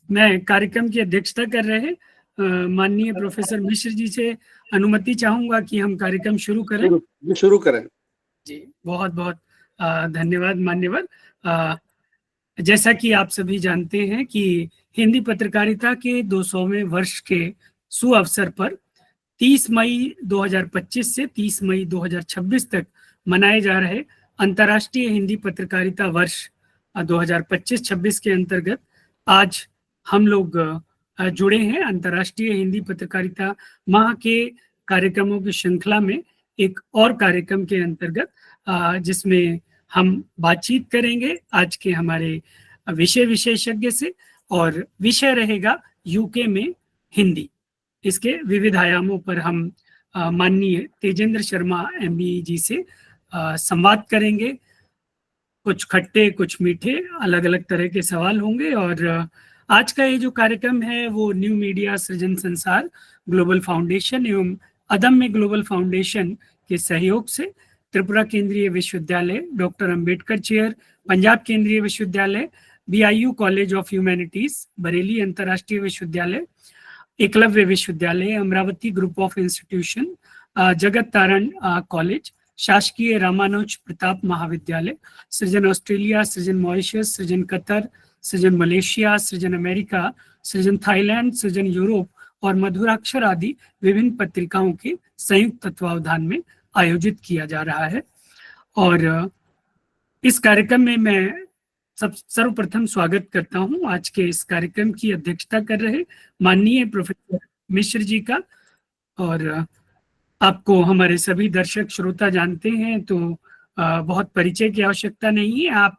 मैं कार्यक्रम की अध्यक्षता कर रहे माननीय प्रोफेसर मिश्र जी से अनुमति चाहूंगा कि हम कार्यक्रम शुरू करें। शुरू करें। जी, बहुत बहुत धन्यवाद मान्यवर। जैसा कि आप सभी जानते हैं कि हिंदी पत्रकारिता के 200वें वर्ष के सुअवसर पर 30 मई 2025 से 30 मई 2026 तक मनाए जा रहे अंतर्राष्ट्रीय हिंदी पत्रकारिता वर्ष 2025-26 के अंतर्गत आज हम लोग जुड़े हैं अंतर्राष्ट्रीय हिंदी पत्रकारिता माह के कार्यक्रमों की श्रृंखला में एक और कार्यक्रम के अंतर्गत, जिसमें हम बातचीत करेंगे आज के हमारे विषय विशेषज्ञ से, और विषय रहेगा यूके में हिंदी। इसके विविध आयामों पर हम माननीय तेजेंद्र शर्मा एमबी जी से संवाद करेंगे। कुछ खट्टे कुछ मीठे अलग अलग तरह के सवाल होंगे। और आज का ये जो कार्यक्रम है वो न्यू मीडिया सृजन संसार ग्लोबल फाउंडेशन एवं अदम्य ग्लोबल फाउंडेशन के सहयोग से त्रिपुरा केंद्रीय विश्वविद्यालय, डॉक्टर अंबेडकर चेयर, पंजाब केंद्रीय विश्वविद्यालय, BIU college of humanities, Bareilly अंतर्राष्ट्रीय विश्वविद्यालय, एकलव्य विश्वविद्यालय, अमरावती ग्रुप ऑफ इंस्टीट्यूशन, जगत तारण कॉलेज, शासकीय रामानुज प्रताप महाविद्यालय, सृजन ऑस्ट्रेलिया, सृजन मॉरिशस, सृजन कतर, सृजन मलेशिया, सृजन अमेरिका, सृजन थाईलैंड, सृजन यूरोप और मधुराक्षर आदि विभिन्न पत्रिकाओं के संयुक्त तत्वावधान में आयोजित किया जा रहा है। और इस कार्यक्रम में मैं सर्वप्रथम स्वागत करता हूं आज के इस कार्यक्रम की अध्यक्षता कर रहे माननीय प्रोफेसर मिश्र जी का। और आपको हमारे सभी दर्शक श्रोता जानते हैं तो बहुत परिचय की आवश्यकता नहीं है। आप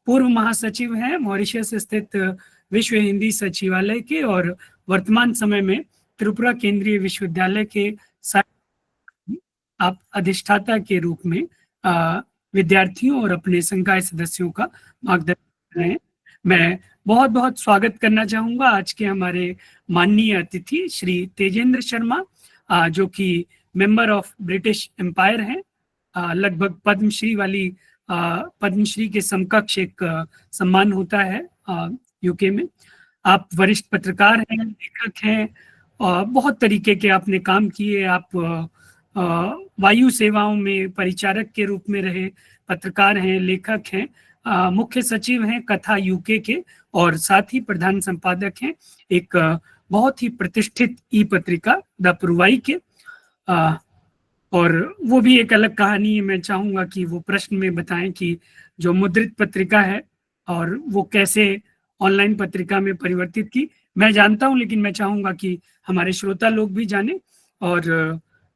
पूर्व महासचिव हैं मॉरिशस स्थित विश्व हिंदी सचिवालय के, और वर्तमान समय में त्रिपुरा केंद्रीय विश्वविद्यालय के आप अधिष्ठाता के रूप में विद्यार्थियों और अपने संकाय सदस्यों का मार्गदर्शन कर रहे हैं। मैं बहुत बहुत स्वागत करना चाहूंगा आज के हमारे माननीय अतिथि श्री तेजेंद्र शर्मा, जो कि मेंबर ऑफ ब्रिटिश एम्पायर हैं। लगभग पद्मश्री के समकक्ष एक सम्मान होता है यूके में। आप वरिष्ठ पत्रकार हैं, लेखक हैं, बहुत तरीके के आपने काम किए। आप वायु सेवाओं में परिचारक के रूप में रहे, पत्रकार हैं, लेखक हैं, मुख्य सचिव हैं कथा यूके के, और साथ ही प्रधान संपादक हैं एक बहुत ही प्रतिष्ठित ई पत्रिका द पुरवाई के। और वो भी एक अलग कहानी है। मैं चाहूंगा कि वो प्रश्न में बताएं कि जो मुद्रित पत्रिका है और वो कैसे ऑनलाइन पत्रिका में परिवर्तित की। मैं जानता हूं, लेकिन मैं चाहूंगा कि हमारे श्रोता लोग भी जाने। और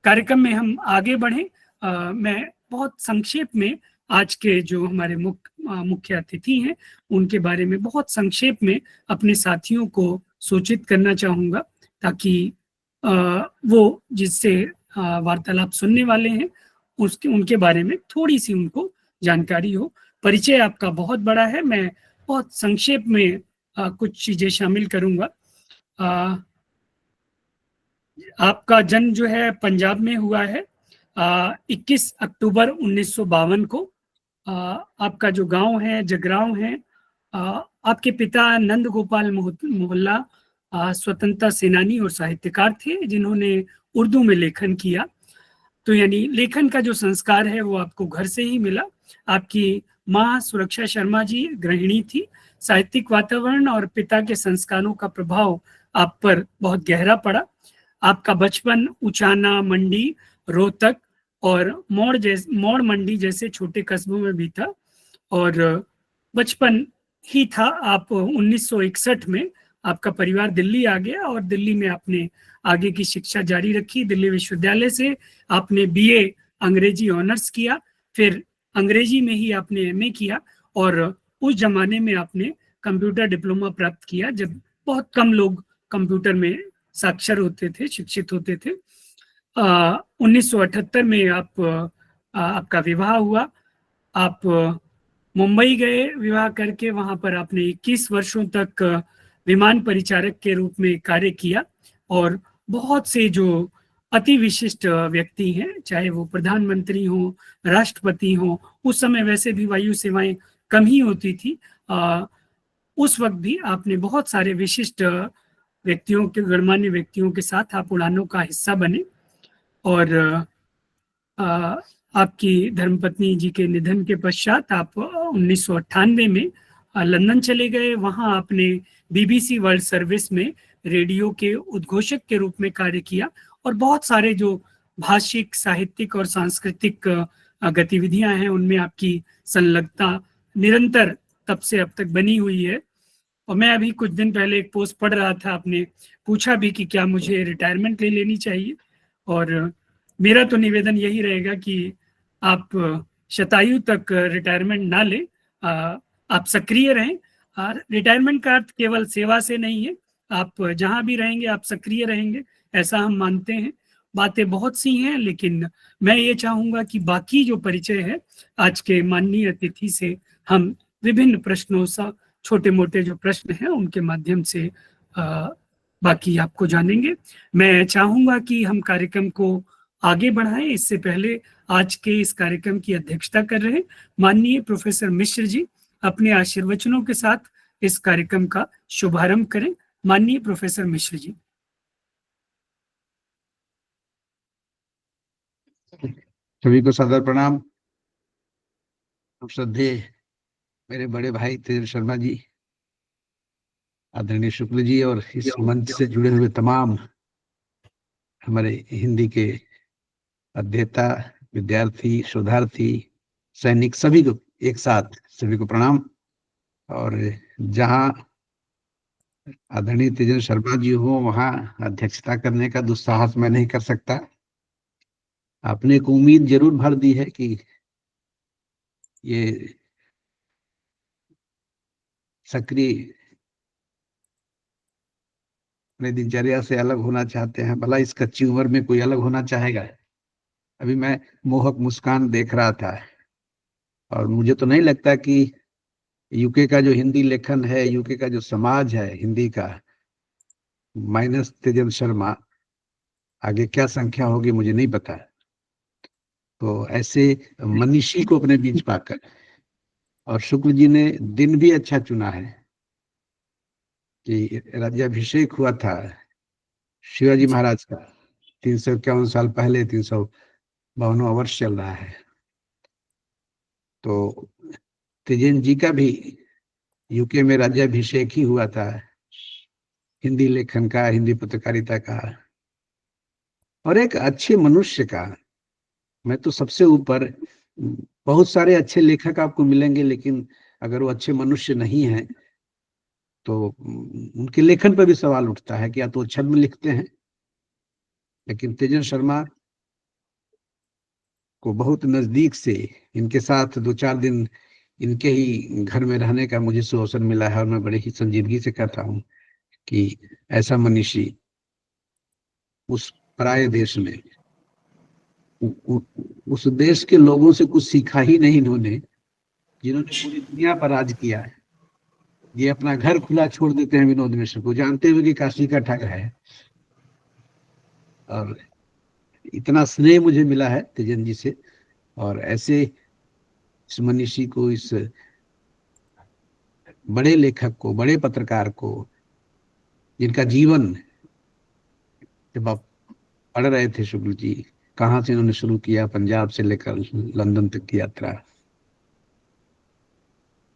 कार्यक्रम में हम आगे बढ़ें, मैं बहुत संक्षेप में आज के जो हमारे मुख्य अतिथि हैं उनके बारे में बहुत संक्षेप में अपने साथियों को सूचित करना चाहूंगा, ताकि वो जिससे वार्तालाप सुनने वाले हैं उनके बारे में थोड़ी सी उनको जानकारी हो। परिचय आपका बहुत बड़ा है, मैं बहुत संक्षेप में कुछ चीजें शामिल करूंगा। आपका जन्म जो है पंजाब में हुआ है 21 अक्टूबर 1952 को। आपका जो गांव है जगरांव है। आपके पिता नंद गोपाल मोहल्ला स्वतंत्रता सेनानी और साहित्यकार थे, जिन्होंने उर्दू में लेखन किया। तो यानी लेखन का जो संस्कार है वो आपको घर से ही मिला। आपकी माँ सुरक्षा शर्मा जी गृहिणी थी। साहित्यिक वातावरण और पिता के संस्कारों का प्रभाव आप पर बहुत गहरा पड़ा। आपका बचपन उचाना, मंडी, रोहतक और मोड़ मंडी जैसे छोटे कस्बों में बीता। और बचपन ही था, आप 1961 में आपका परिवार दिल्ली आ गया और दिल्ली में आपने आगे की शिक्षा जारी रखी। दिल्ली विश्वविद्यालय से आपने BA अंग्रेजी ऑनर्स किया, फिर अंग्रेजी में ही आपने MA किया, और उस जमाने में आपने कंप्यूटर डिप्लोमा प्राप्त किया, जब बहुत कम लोग कंप्यूटर में साक्षर होते थे, शिक्षित होते थे। 1978 में आपका विवाह हुआ। आप मुंबई गए विवाह करके, वहां पर आपने 21 वर्षों तक विमान परिचारक के रूप में कार्य किया। और बहुत से जो अति विशिष्ट व्यक्ति हैं, चाहे वो प्रधानमंत्री हो, राष्ट्रपति हो, उस समय वैसे भी वायु सेवाएं कम ही होती थी, उस वक्त भी आपने बहुत सारे विशिष्ट व्यक्तियों के, गणमान्य व्यक्तियों के साथ आप उड़ानों का हिस्सा बने। और आ, आपकी धर्मपत्नी जी के निधन के पश्चात आप 1998 में लंदन चले गए। वहां आपने बीबीसी वर्ल्ड सर्विस में रेडियो के उद्घोषक के रूप में कार्य किया, और बहुत सारे जो भाषिक, साहित्यिक और सांस्कृतिक गतिविधियां हैं उनमें आपकी संलग्नता निरंतर तब से अब तक बनी हुई है। और मैं अभी कुछ दिन पहले एक पोस्ट पढ़ रहा था, आपने पूछा भी कि क्या मुझे रिटायरमेंट ले लेनी चाहिए, और मेरा तो निवेदन यही रहेगा कि आप शतायु तक रिटायरमेंट ना ले, आप सक्रिय रहें। और रिटायरमेंट का अर्थ केवल सेवा से नहीं है, आप जहां भी रहेंगे आप सक्रिय रहेंगे, ऐसा हम मानते हैं। बातें बहुत सी हैं, लेकिन मैं ये चाहूंगा कि बाकी जो परिचय है आज के माननीय अतिथि से, हम विभिन्न प्रश्नों सा, छोटे मोटे जो प्रश्न हैं उनके माध्यम से बाकी आपको जानेंगे। मैं चाहूंगा कि हम कार्यक्रम को आगे बढ़ाएं। इससे पहले आज के इस कार्यक्रम की अध्यक्षता कर रहे माननीय प्रोफेसर मिश्र जी अपने आशीर्वचनों के साथ इस कार्यक्रम का शुभारंभ करें। माननीय प्रोफेसर मिश्र जी। सभी को सादर प्रणाम। श्रद्धेय मेरे बड़े भाई तेज शर्मा जी, आदरणीय शुक्ल जी, और इस मंच से जुड़े हुए तमाम हमारे हिंदी के अध्येता, विद्यार्थी, शोधार्थी, सैनिक, सभी को एक साथ सभी को प्रणाम। और जहां आदरणीय तेजन शर्मा जी हो वहां अध्यक्षता करने का दुस्साहस मैं नहीं कर सकता। आपने एक उम्मीद जरूर भर दी है कि ये सक्रिय अपने दिनचर्या से अलग होना चाहते हैं। भला इस कच्ची उम्र में कोई अलग होना चाहेगा? अभी मैं मोहक मुस्कान देख रहा था, और मुझे तो नहीं लगता कि यूके का जो हिंदी लेखन है, यूके का जो समाज है हिंदी का, माइनस तेजन शर्मा, आगे क्या संख्या होगी मुझे नहीं पता। तो ऐसे मनीषी को अपने बीच पाकर, और शुक्ल जी ने दिन भी अच्छा चुना है कि राज्याभिषेक हुआ था शिवाजी महाराज का 351 साल पहले, 352वां वर्ष चल रहा है। तो तेजन जी का भी यूके में राज्याभिषेक ही हुआ था, हिंदी लेखन का, हिंदी पत्रकारिता का, और एक अच्छे मनुष्य का। मैं तो सबसे ऊपर, बहुत सारे अच्छे लेखक आपको मिलेंगे, लेकिन अगर वो अच्छे मनुष्य नहीं है तो उनके लेखन पर भी सवाल उठता है कि या तो छद्म लिखते हैं। लेकिन तेजन शर्मा को बहुत नजदीक से, इनके साथ 2-4 दिन इनके ही घर में रहने का मुझे अवसर मिला है, और मैं बड़े ही संजीदगी से कहता हूँ कि ऐसा मनीषी उस पराये देश में, उस देश के लोगों से कुछ सीखा ही नहीं इन्होंने, जिन्होंने पूरी दुनिया पर राज किया है। ये अपना घर खुला छोड़ देते हैं विनोद मिश्र को, जानते हुए कि काशी का ठग है। और इतना स्नेह मुझे मिला है तेजन जी से, और ऐसे इस मनीषी को, इस बड़े लेखक को, बड़े पत्रकार को, जिनका जीवन, जब आप पढ़ रहे थे शुक्ल जी, कहाँ से इन्होंने शुरू किया, पंजाब से लेकर लंदन तक की यात्रा,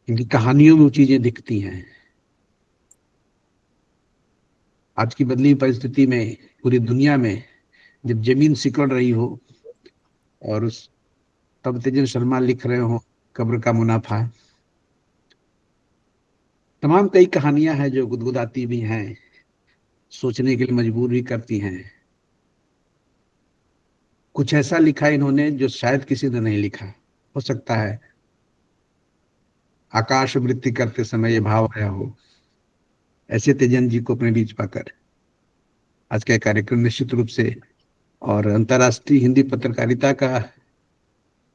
इनकी कहानियों में वो चीजें दिखती हैं। आज की बदली परिस्थिति में पूरी दुनिया में जब जमीन सिकुड़ रही हो, और उस तब तेजन शर्मा लिख रहे हो कब्र का मुनाफा, तमाम कई कहानियां हैं जो गुदगुदाती भी हैं, सोचने के लिए मजबूर भी करती हैं। कुछ ऐसा लिखा इन्होंने जो शायद किसी ने नहीं लिखा। हो सकता है आकाश वृत्ति करते समय ये भाव आया हो। ऐसे तेजन जी को अपने बीच पाकर आज का कार्यक्रम निश्चित रूप से, और अंतर्राष्ट्रीय हिंदी पत्रकारिता का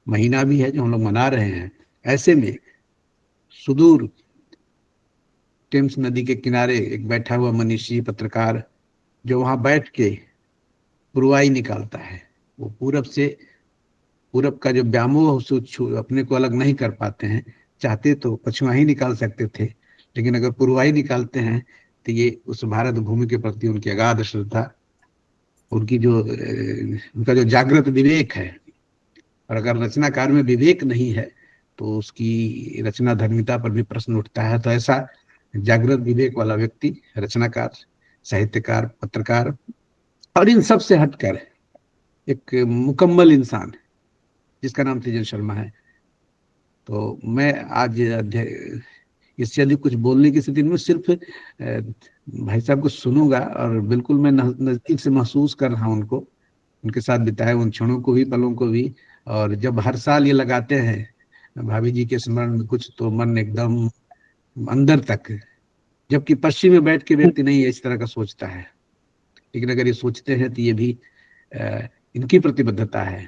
महीना भी है जो हम लोग मना रहे हैं, ऐसे में सुदूर टेम्स नदी के किनारे एक बैठा हुआ मनीषी पत्रकार, जो वहां बैठ के पुरवाई निकालता है। वो पूरब का जो व्यामोह अपने को अलग नहीं कर पाते हैं, चाहते तो पछुआ ही निकाल सकते थे, लेकिन अगर पुरवाई निकालते हैं तो ये उस भारत भूमि के प्रति उनकी अगाध श्रद्धा, उनकी जो उनका जो जागृत विवेक है। और अगर रचनाकार में विवेक नहीं है तो उसकी रचना धर्मिता पर भी प्रश्न उठता है। तो ऐसा जागृत विवेक वाला व्यक्ति, रचनाकार, साहित्यकार, पत्रकार और इन सब से हटकर एक मुकम्मल इंसान जिसका नाम तेजन शर्मा है। तो मैं आज इससे अधिक कुछ बोलने की स्थिति में, सिर्फ भाई साहब को सुनूंगा और बिल्कुल मैं नजदीक से महसूस कर रहा हूँ उनको, उनके साथ बिताए उन क्षणों को भी, पलों को भी। और जब हर साल ये लगाते हैं भाभी जी के स्मरण में कुछ, तो मन एकदम अंदर तक, जबकि पश्चिम में बैठ के व्यक्ति नहीं इस तरह का सोचता है, लेकिन अगर ये सोचते हैं तो ये भी इनकी प्रतिबद्धता है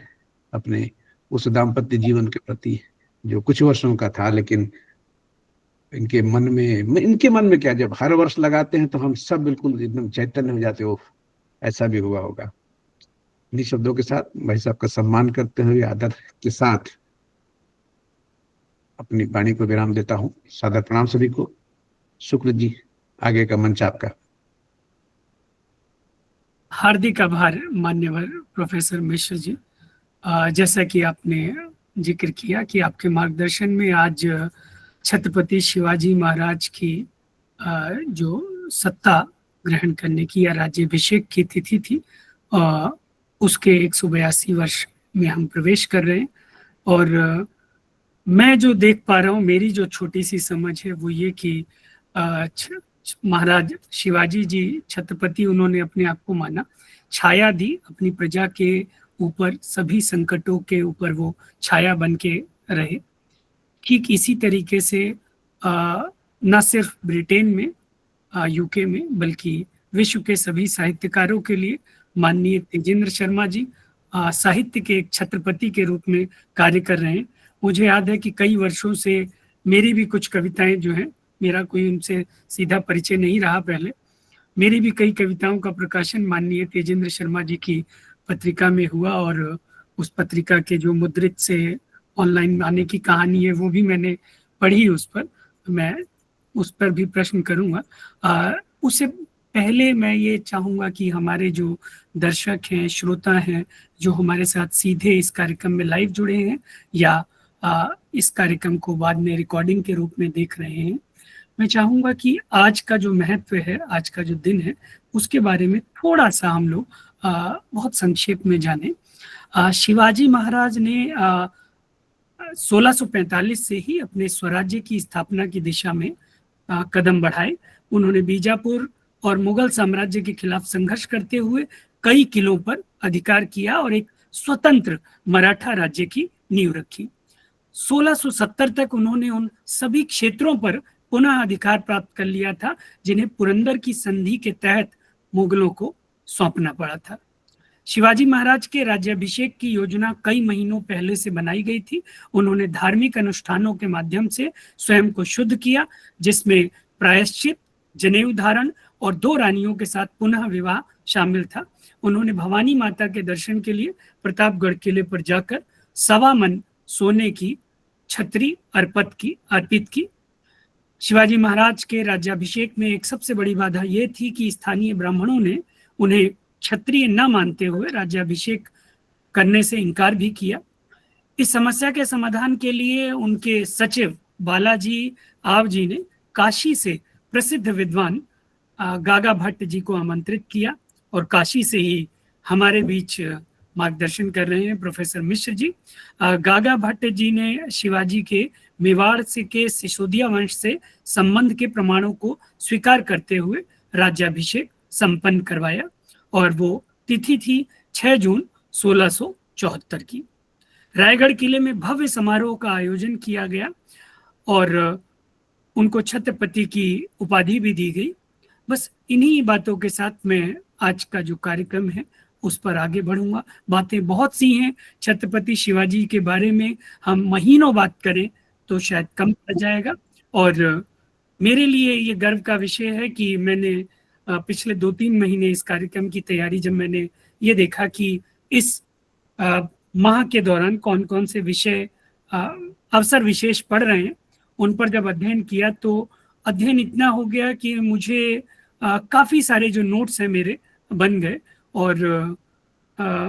अपने उस दाम्पत्य जीवन के प्रति जो कुछ वर्षों का था, लेकिन इनके मन में क्या, जब हर वर्ष लगाते हैं तो हम सब बिल्कुल एकदम चैतन्य हो जाते हो। ऐसा भी हुआ होगा। इन्हीं शब्दों के साथ भाई साहब का सम्मान करते हुए आदर के साथ अपनी वाणी को विराम देता हूँ। सादर प्रणाम सभी को। शुक्र जी, आगे का मंच आपका। हार्दिक आभार मान्यवर प्रोफेसर मिश्र जी। जैसा कि आपने जिक्र किया कि आपके मार्गदर्शन में आज छत्रपति शिवाजी महाराज की जो सत्ता ग्रहण करने की या राज्याभिषेक की तिथि थी, उसके 182 वर्ष में हम प्रवेश कर रहे हैं। और मैं जो देख पा रहा हूँ, मेरी जो छोटी सी समझ है वो ये कि महाराज शिवाजी जी छत्रपति, उन्होंने अपने आप को माना, छाया दी अपनी प्रजा के ऊपर, सभी संकटों के ऊपर वो छाया बन के रहे। ठीक इसी तरीके से न सिर्फ ब्रिटेन में, यूके में, बल्कि विश्व के सभी साहित्यकारों के लिए माननीय तेजेंद्र शर्मा जी साहित्य के एक छत्रपति के रूप में कार्य कर रहे हैं। मुझे याद है कि कई वर्षों से मेरी भी कुछ कविताएं जो हैं, मेरा कोई उनसे सीधा परिचय नहीं रहा पहले, मेरी भी कई कविताओं का प्रकाशन माननीय तेजेंद्र शर्मा जी की पत्रिका में हुआ। और उस पत्रिका के जो मुद्रित से ऑनलाइन आने की कहानी है वो भी मैंने पढ़ी। उस पर मैं उस पर भी प्रश्न करूंगा। उससे पहले मैं ये चाहूँगा कि हमारे जो दर्शक हैं, श्रोता हैं, जो हमारे साथ सीधे इस कार्यक्रम में लाइव जुड़े हैं या इस कार्यक्रम को बाद में रिकॉर्डिंग के रूप में देख रहे हैं, मैं चाहूँगा कि आज का जो महत्व है, आज का जो दिन है, उसके बारे में थोड़ा सा हम लोग बहुत संक्षेप में जाने। शिवाजी महाराज ने 1645 से ही अपने स्वराज्य की स्थापना की दिशा में कदम बढ़ाए। उन्होंने बीजापुर और मुगल साम्राज्य के खिलाफ संघर्ष करते हुए कई किलों पर अधिकार किया और एक स्वतंत्र मराठा राज्य की नींव रखी। 1670 तक उन्होंने उन सभी क्षेत्रों पर पुनः अधिकार प्राप्त कर लिया था जिन्हें पुरंदर की संधि के तहत मुगलों को सौंपना पड़ा था। शिवाजी महाराज के राज्याभिषेक की योजना कई महीनों पहले से बनाई गई थी। उन्होंने धार्मिक अनुष्ठानों के माध्यम से स्वयं को शुद्ध किया, जिसमें प्रायश्चित, जनेऊ धारण और 2 रानियों के साथ पुनः विवाह शामिल था। उन्होंने भवानी माता के दर्शन के लिए प्रतापगढ़ किले पर जाकर 1.25 मन सोने की छतरी अर्पित की। शिवाजी महाराज के राज्याभिषेक में एक सबसे बड़ी बाधा यह थी कि स्थानीय ब्राह्मणों ने उन्हें क्षत्रिय न मानते हुए राज्याभिषेक करने से इनकार भी किया। इस समस्या के समाधान के लिए उनके सचिव बालाजी आव जी ने काशी से प्रसिद्ध विद्वान गागा भट्ट जी को आमंत्रित किया और काशी से ही हमारे बीच मार्गदर्शन कर रहे हैं प्रोफेसर मिश्र जी। गागा भट्ट जी ने शिवाजी के मेवाड़ से के सिसोदिया वंश से संबंध के प्रमाणों को स्वीकार करते हुए राज्याभिषेक संपन्न करवाया और वो तिथि थी 6 जून 1674 की। रायगढ़ किले में भव्य समारोह का आयोजन किया गया और उनको छत्रपति की उपाधि भी दी गई। बस इन्हीं बातों के साथ मैं आज का जो कार्यक्रम है उस पर आगे बढ़ूंगा। बातें बहुत सी हैं छत्रपति शिवाजी के बारे में, हम महीनों बात करें तो शायद कम पड़ जाएगा। और मेरे लिए ये गर्व का विषय है कि मैंने पिछले 2-3 महीने इस कार्यक्रम की तैयारी, जब मैंने ये देखा कि इस माह के दौरान कौन कौन से विषय अवसर विशेष पढ़ रहे हैं, उन पर जब अध्ययन किया तो अध्ययन इतना हो गया कि मुझे काफ़ी सारे जो नोट्स हैं मेरे बन गए, और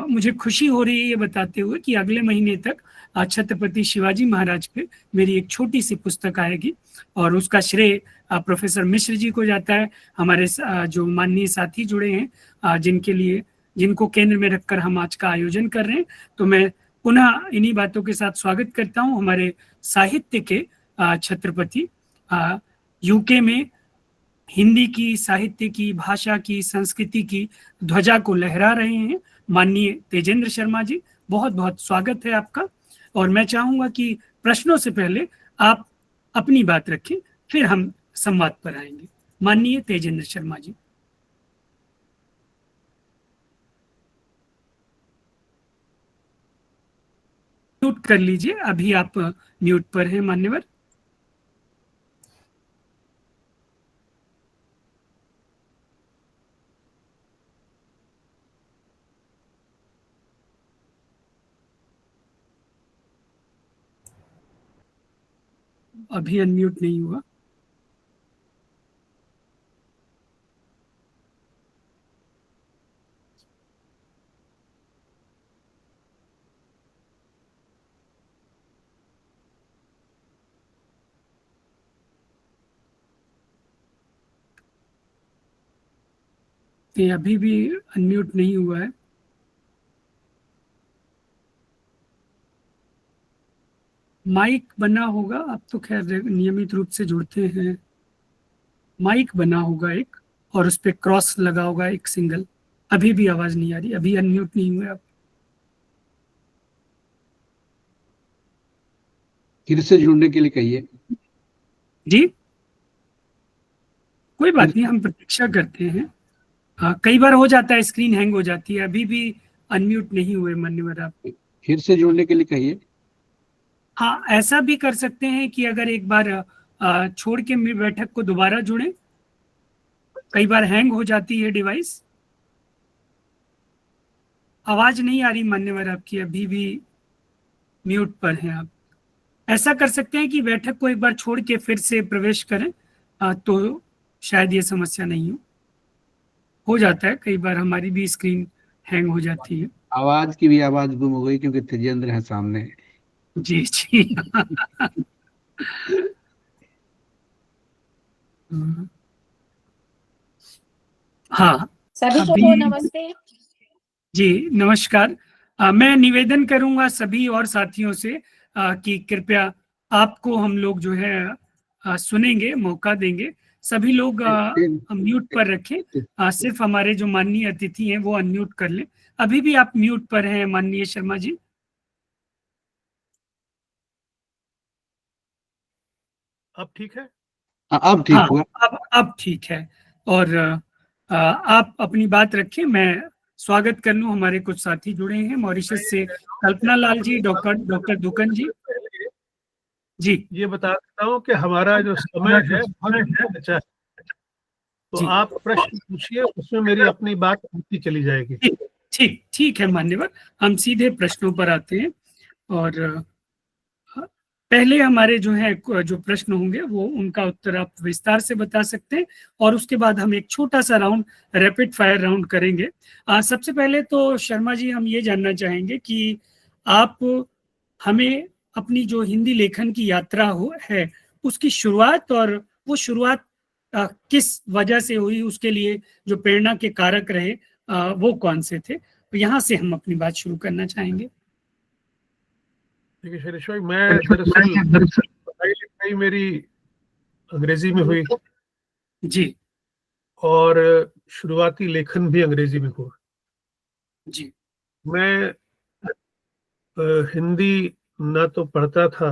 मुझे खुशी हो रही है ये बताते हुए कि अगले महीने तक छत्रपति शिवाजी महाराज पे मेरी एक छोटी सी पुस्तक आएगी, और उसका श्रेय प्रोफेसर मिश्र जी को जाता है, हमारे जो माननीय साथी जुड़े हैं, जिनको केंद्र में रखकर हम आज का आयोजन कर रहे हैं। तो मैं पुनः इन्हीं बातों के साथ स्वागत करता हूं हमारे साहित्य के छत्रपति, यूके में हिंदी की, साहित्य की, भाषा की, संस्कृति की ध्वजा को लहरा रहे हैं, माननीय तेजेंद्र शर्मा जी। बहुत बहुत स्वागत है आपका। और मैं चाहूंगा कि प्रश्नों से पहले आप अपनी बात रखें, फिर हम संवाद पर आएंगे। माननीय तेजेंद्र शर्मा जी। म्यूट कर लीजिए, अभी आप म्यूट पर हैं मान्यवर। अभी अनम्यूट नहीं हुआ। ये अभी भी अनम्यूट नहीं हुआ है। माइक बना होगा, आप तो खैर नियमित रूप से जुड़ते हैं। माइक बना होगा एक, और उस पर क्रॉस लगा होगा एक सिंगल। अभी भी आवाज नहीं आ रही, अभी अनम्यूट नहीं हुए आप। फिर से जुड़ने के लिए कहिए। जी, कोई बात नहीं, हम प्रतीक्षा करते हैं। कई बार हो जाता है, स्क्रीन हैंग हो जाती है। अभी भी अनम्यूट नहीं हुए मान्यवर आप। फिर से जुड़ने के लिए कहिए। हाँ, ऐसा भी कर सकते हैं कि अगर एक बार छोड़ के मेरी बैठक को दोबारा जुड़ें, कई बार हैंग हो जाती है डिवाइस। आवाज नहीं आ रही मान्यवर आपकी, अभी भी म्यूट पर हैं आप। ऐसा कर सकते हैं कि बैठक को एक बार छोड़ के फिर से प्रवेश करें, तो शायद ये समस्या नहीं हो जाता है, कई बार हमारी भी स्क्रीन हैंग हो जाती है। आवाज की भी आवाज गुम हो गई क्योंकि तेजेंद्र है सामने। जी जी। हाँ, सभी अभी को नमस्ते। जी नमस्कार। मैं निवेदन करूंगा सभी और साथियों से कि कृपया आपको हम लोग जो है सुनेंगे, मौका देंगे। सभी लोग म्यूट पर रखें, सिर्फ हमारे जो माननीय अतिथि हैं वो अनम्यूट कर लें। अभी भी आप म्यूट पर हैं माननीय शर्मा जी। अब ठीक है? अब ठीक हाँ, हुआ। अब ठीक है। और आप अपनी बात रखें, मैं स्वागत कर लूं। हमारे कुछ साथी जुड़े हैं मॉरिशस से, कल्पना लाल जी, डॉक्टर दुकन जी। जी ये बता देता हूँ कि हमारा जो समय है बहुत अच्छा है, तो जी, आप प्रश्न पूछिए, उसमें मेरी अपनी बात होती चली जाएगी। ठीक ठीक ठीक है मान्यवर। हम सीधे प्रश्नों पर आते हैं, और पहले हमारे जो है जो प्रश्न होंगे वो उनका उत्तर आप विस्तार से बता सकते हैं, और उसके बाद हम एक छोटा सा राउंड, रैपिड फायर राउंड करेंगे। सबसे पहले तो शर्मा जी, हम ये जानना चाहेंगे कि आप हमें अपनी जो हिंदी लेखन की यात्रा है उसकी शुरुआत, और वो शुरुआत किस वजह से हुई, उसके लिए जो प्रेरणा के कारक रहे वो कौन से थे। तो यहाँ से हम अपनी बात शुरू करना चाहेंगे। देखिए शैलेश भाई, मैं दरअसल पढ़ाई लिखाई मेरी अंग्रेजी में हुई, जी और शुरुआती लेखन भी अंग्रेजी में हुआ। जी मैं हिंदी ना तो पढ़ता था,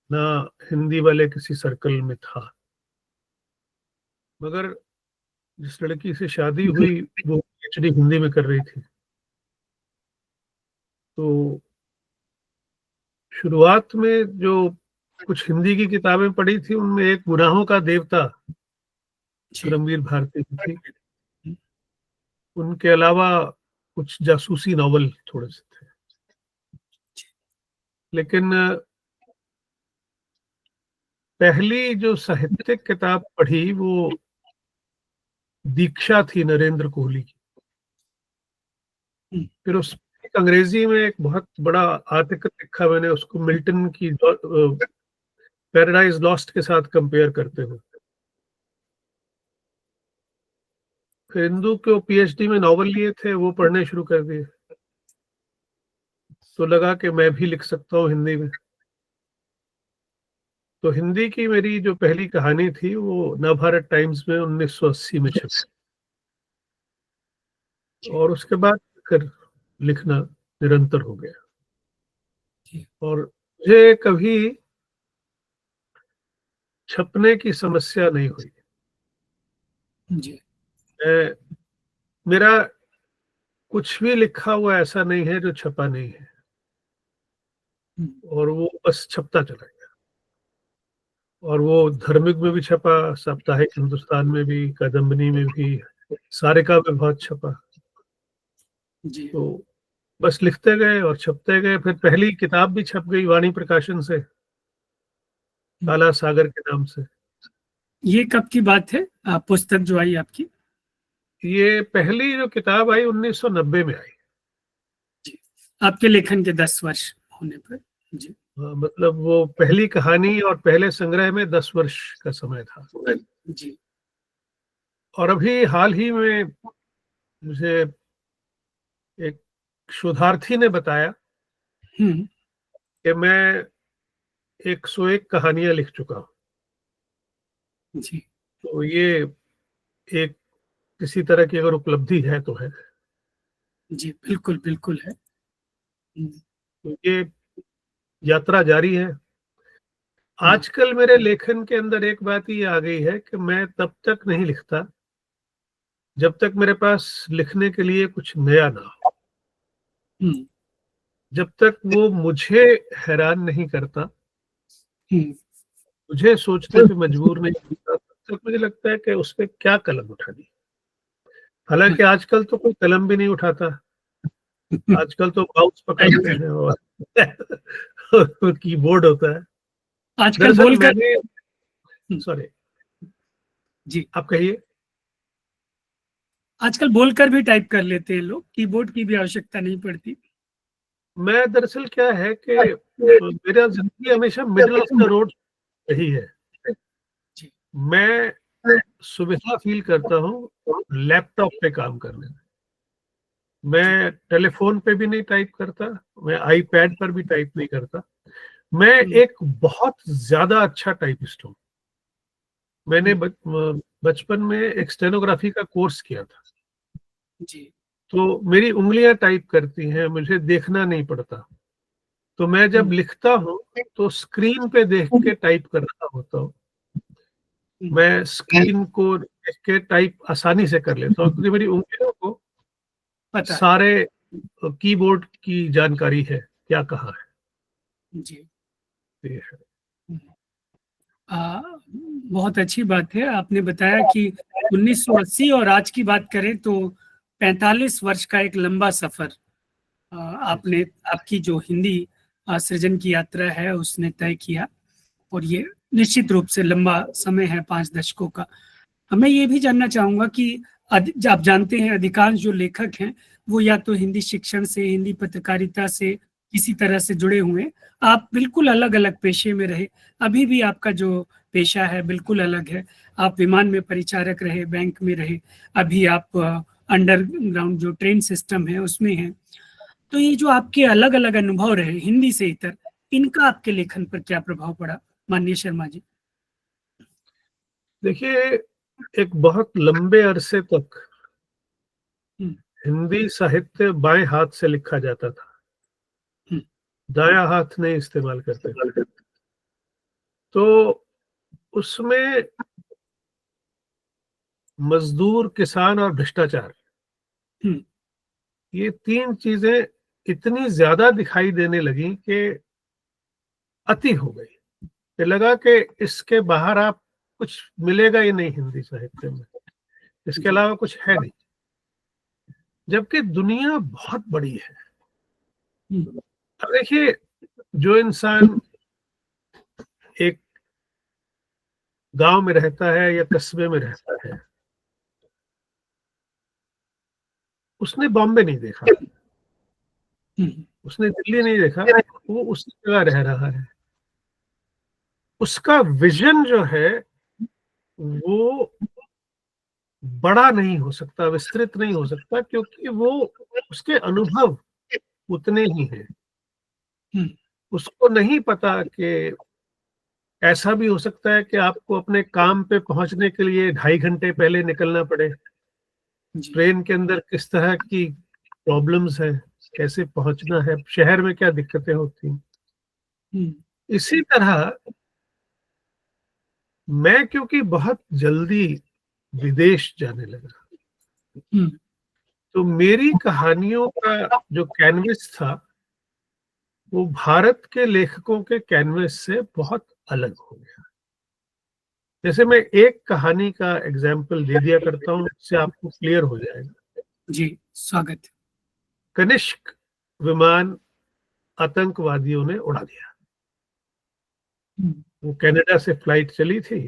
ना हिंदी वाले किसी सर्कल में था, मगर जिस लड़की से शादी हुई वो पीएचडी हिंदी में कर रही थी, तो शुरुआत में जो कुछ हिंदी की किताबें पढ़ी थी उनमें एक गुनाहों का देवता जी धर्मवीर भारती की थी। उनके अलावा कुछ जासूसी नॉवल थोड़े से थे, लेकिन पहली जो साहित्यिक किताब पढ़ी वो दीक्षा थी नरेंद्र कोहली की। फिर उस अंग्रेजी में एक बहुत बड़ा आर्टिकल लिखा मैंने उसको, मिल्टन की पैराडाइज लॉस्ट के साथ कंपेयर करते हुए। फिर हिंदू के पीएचडी में नॉवल लिए थे, वो पढ़ने शुरू कर दिए, तो लगा कि मैं भी लिख सकता हूँ हिंदी में। तो हिंदी की मेरी जो पहली कहानी थी वो नवभारत टाइम्स में 1980 में छपी, और उसके बाद फिर लिखना निरंतर हो गया। और मुझे कभी छपने की समस्या नहीं हुई। जी। मेरा कुछ भी लिखा हुआ ऐसा नहीं है जो छपा नहीं है, और वो बस छपता चला गया। और वो धार्मिक में भी छपा, साप्ताहिक हिंदुस्तान में भी, कादम्बनी में भी, सारिका में बहुत छपा। जी। तो बस लिखते गए और छपते गए। फिर पहली किताब भी छप गई वाणी प्रकाशन से, काला सागर के नाम से। ये कब की बात है, पुस्तक जो आई आपकी? ये पहली जो किताब आई 1990 में आई। जी, आपके लेखन के 10 वर्ष होने पर। जी। मतलब वो पहली कहानी और पहले संग्रह में 10 वर्ष का समय था। जी। और अभी हाल ही में मुझे एक शोधार्थी ने बताया कि मैं 101 कहानियां लिख चुका हूं। जी। तो ये एक किसी तरह की अगर उपलब्धि है तो है। जी, बिल्कुल बिल्कुल है। तो ये यात्रा जारी है। आजकल मेरे लेखन के अंदर एक बात ये आ गई है कि मैं तब तक नहीं लिखता जब तक मेरे पास लिखने के लिए कुछ नया ना हो। जब तक वो मुझे हैरान नहीं करता, मुझे सोचने पे मजबूर नहीं करता, तब तक मुझे लगता है कि उस पर क्या कलम उठानी। हालांकि आजकल तो कोई कलम भी नहीं उठाता, आजकल तो माउस पकड़ते हैं और कीबोर्ड होता है। आजकल दरअसल बोलकर मैंने सॉरी जी, आप कहिए। आजकल बोलकर भी टाइप कर लेते हैं लोग, कीबोर्ड की भी आवश्यकता नहीं पड़ती। मैं दरअसल क्या है कि मेरा जिंदगी हमेशा मिडिल ऑफ द रोड रही है। मैं सुविधा फील करता हूँ लैपटॉप पे काम करने में। मैं टेलीफोन पे भी नहीं टाइप करता, मैं आईपैड पर भी टाइप नहीं करता। मैं एक बहुत ज्यादा अच्छा टाइपिस्ट हूँ। मैंने बचपन में एक स्टेनोग्राफी का कोर्स किया था। जी। तो मेरी उंगलियां टाइप करती हैं, मुझे देखना नहीं पड़ता। तो मैं जब लिखता हूँ तो स्क्रीन पे देख के टाइप कर रहा होता हूँ। मैं स्क्रीन को देख के टाइप आसानी से कर लेता हूँ क्योंकि मेरी उंगलियों को सारे कीबोर्ड की जानकारी है, क्या कहाँ है। जी। ये है। बहुत अच्छी बात है। आपने बताया कि 1980 और आज की बात करें तो 45 वर्ष का एक लंबा सफर आपने, आपकी जो हिंदी सृजन की यात्रा है उसने तय किया, और ये निश्चित रूप से लंबा समय है, 5 दशकों का। मैं ये भी जानना चाहूंगा कि आप जानते हैं अधिकांश जो लेखक हैं वो या तो हिंदी शिक्षण से, हिंदी पत्रकारिता से किसी तरह से जुड़े हुए। आप बिल्कुल अलग अलग पेशे में रहे, अभी भी आपका जो पेशा है बिल्कुल अलग है। आप विमान में परिचारक रहे, बैंक में रहे, अभी आप अंडरग्राउंड जो ट्रेन सिस्टम है उसमें हैं। तो ये जो आपके अलग अलग अनुभव रहे हिंदी से इतर, इनका आपके लेखन पर क्या प्रभाव पड़ा माननीय शर्मा जी? देखिए, एक बहुत लंबे अरसे तक हिंदी साहित्य बाएं हाथ से लिखा जाता था, दायां हाथ नहीं इस्तेमाल करते थे। तो उसमें मजदूर, किसान और भ्रष्टाचार, ये 3 चीजें इतनी ज्यादा दिखाई देने लगी कि अति हो गई, कि लगा कि इसके बाहर आप कुछ मिलेगा ही नहीं हिंदी साहित्य में, इसके अलावा कुछ है नहीं। जबकि दुनिया बहुत बड़ी है। अब देखिए, जो इंसान एक गांव में रहता है या कस्बे में रहता है, उसने बॉम्बे नहीं देखा, उसने दिल्ली नहीं देखा, वो उसी जगह रह रहा है। उसका विजन जो है वो बड़ा नहीं हो सकता, विस्तृत नहीं हो सकता, क्योंकि वो उसके अनुभव उतने ही हैं। उसको नहीं पता कि ऐसा भी हो सकता है कि आपको अपने काम पे पहुंचने के लिए 2.5 घंटे पहले निकलना पड़े। ट्रेन के अंदर किस तरह की प्रॉब्लम्स है, कैसे पहुंचना है, शहर में क्या दिक्कतें होती हैं। इसी तरह मैं क्योंकि बहुत जल्दी विदेश जाने लगा, तो मेरी कहानियों का जो कैनवस था वो भारत के लेखकों के कैनवस से बहुत अलग हो गया। जैसे मैं एक कहानी का एग्जाम्पल दे दिया करता हूँ, इससे आपको क्लियर हो जाएगा। जी, स्वागत। कनिष्क विमान आतंकवादियों ने उड़ा दिया। वो कनाडा से फ्लाइट चली थी,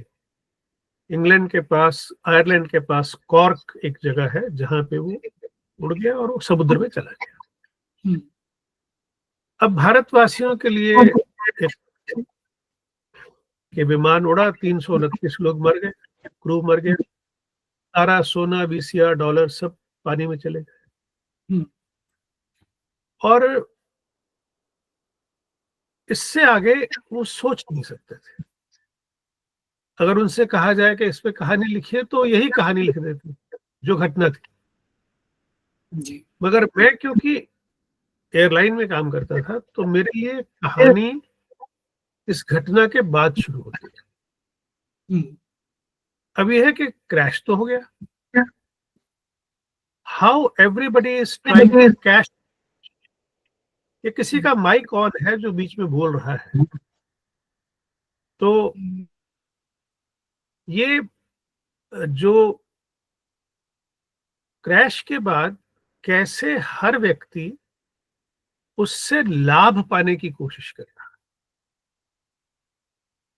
इंग्लैंड के पास, आयरलैंड के पास कॉर्क एक जगह है जहां पे वो उड़ गया और वो समुद्र में चला गया। अब भारतवासियों के लिए कि विमान उड़ा, 329 लोग मर गए, क्रू मर गया, सारा सोना, वीसीआर, डॉलर सब पानी में चले गए। और इससे आगे वो सोच नहीं सकते थे। अगर उनसे कहा जाए कि इस पे कहानी लिखिए तो यही कहानी लिख देते जो घटना थी। जी। मगर मैं क्योंकि एयरलाइन में काम करता था तो मेरे लिए कहानी इस घटना के बाद शुरू होती है। अब यह है कि क्रैश तो हो गया, how everybody is trying to cash. ये किसी का माइक ऑन है जो बीच में बोल रहा है, तो ये जो क्रैश के बाद कैसे हर व्यक्ति उससे लाभ पाने की कोशिश कर रहा है,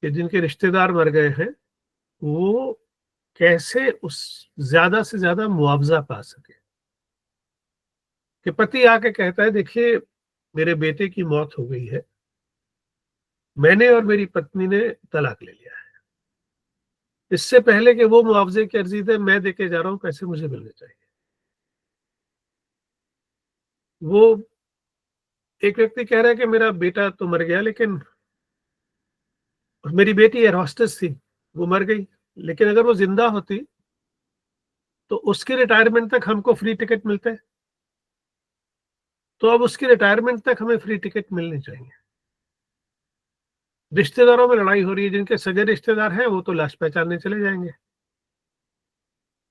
कि जिनके रिश्तेदार मर गए हैं वो कैसे उस ज्यादा से ज्यादा मुआवजा पा सके। कि पति आके कहता है देखिए मेरे बेटे की मौत हो गई है, मैंने और मेरी पत्नी ने तलाक ले लिया है, इससे पहले कि वो मुआवजे की अर्जी दे मैं देके जा रहा हूं, पैसे मुझे मिलने चाहिए। वो एक व्यक्ति कह रहा है कि मेरा बेटा तो मर गया, लेकिन मेरी बेटी एयर होस्टेस थी, वो मर गई, लेकिन अगर वो जिंदा होती तो उसके रिटायरमेंट तक हमको फ्री टिकट मिलते, तो अब उसकी रिटायरमेंट तक हमें फ्री टिकट मिलनी चाहिए। रिश्तेदारों में लड़ाई हो रही है, जिनके सगे रिश्तेदार हैं वो तो लाश पहचानने चले जाएंगे,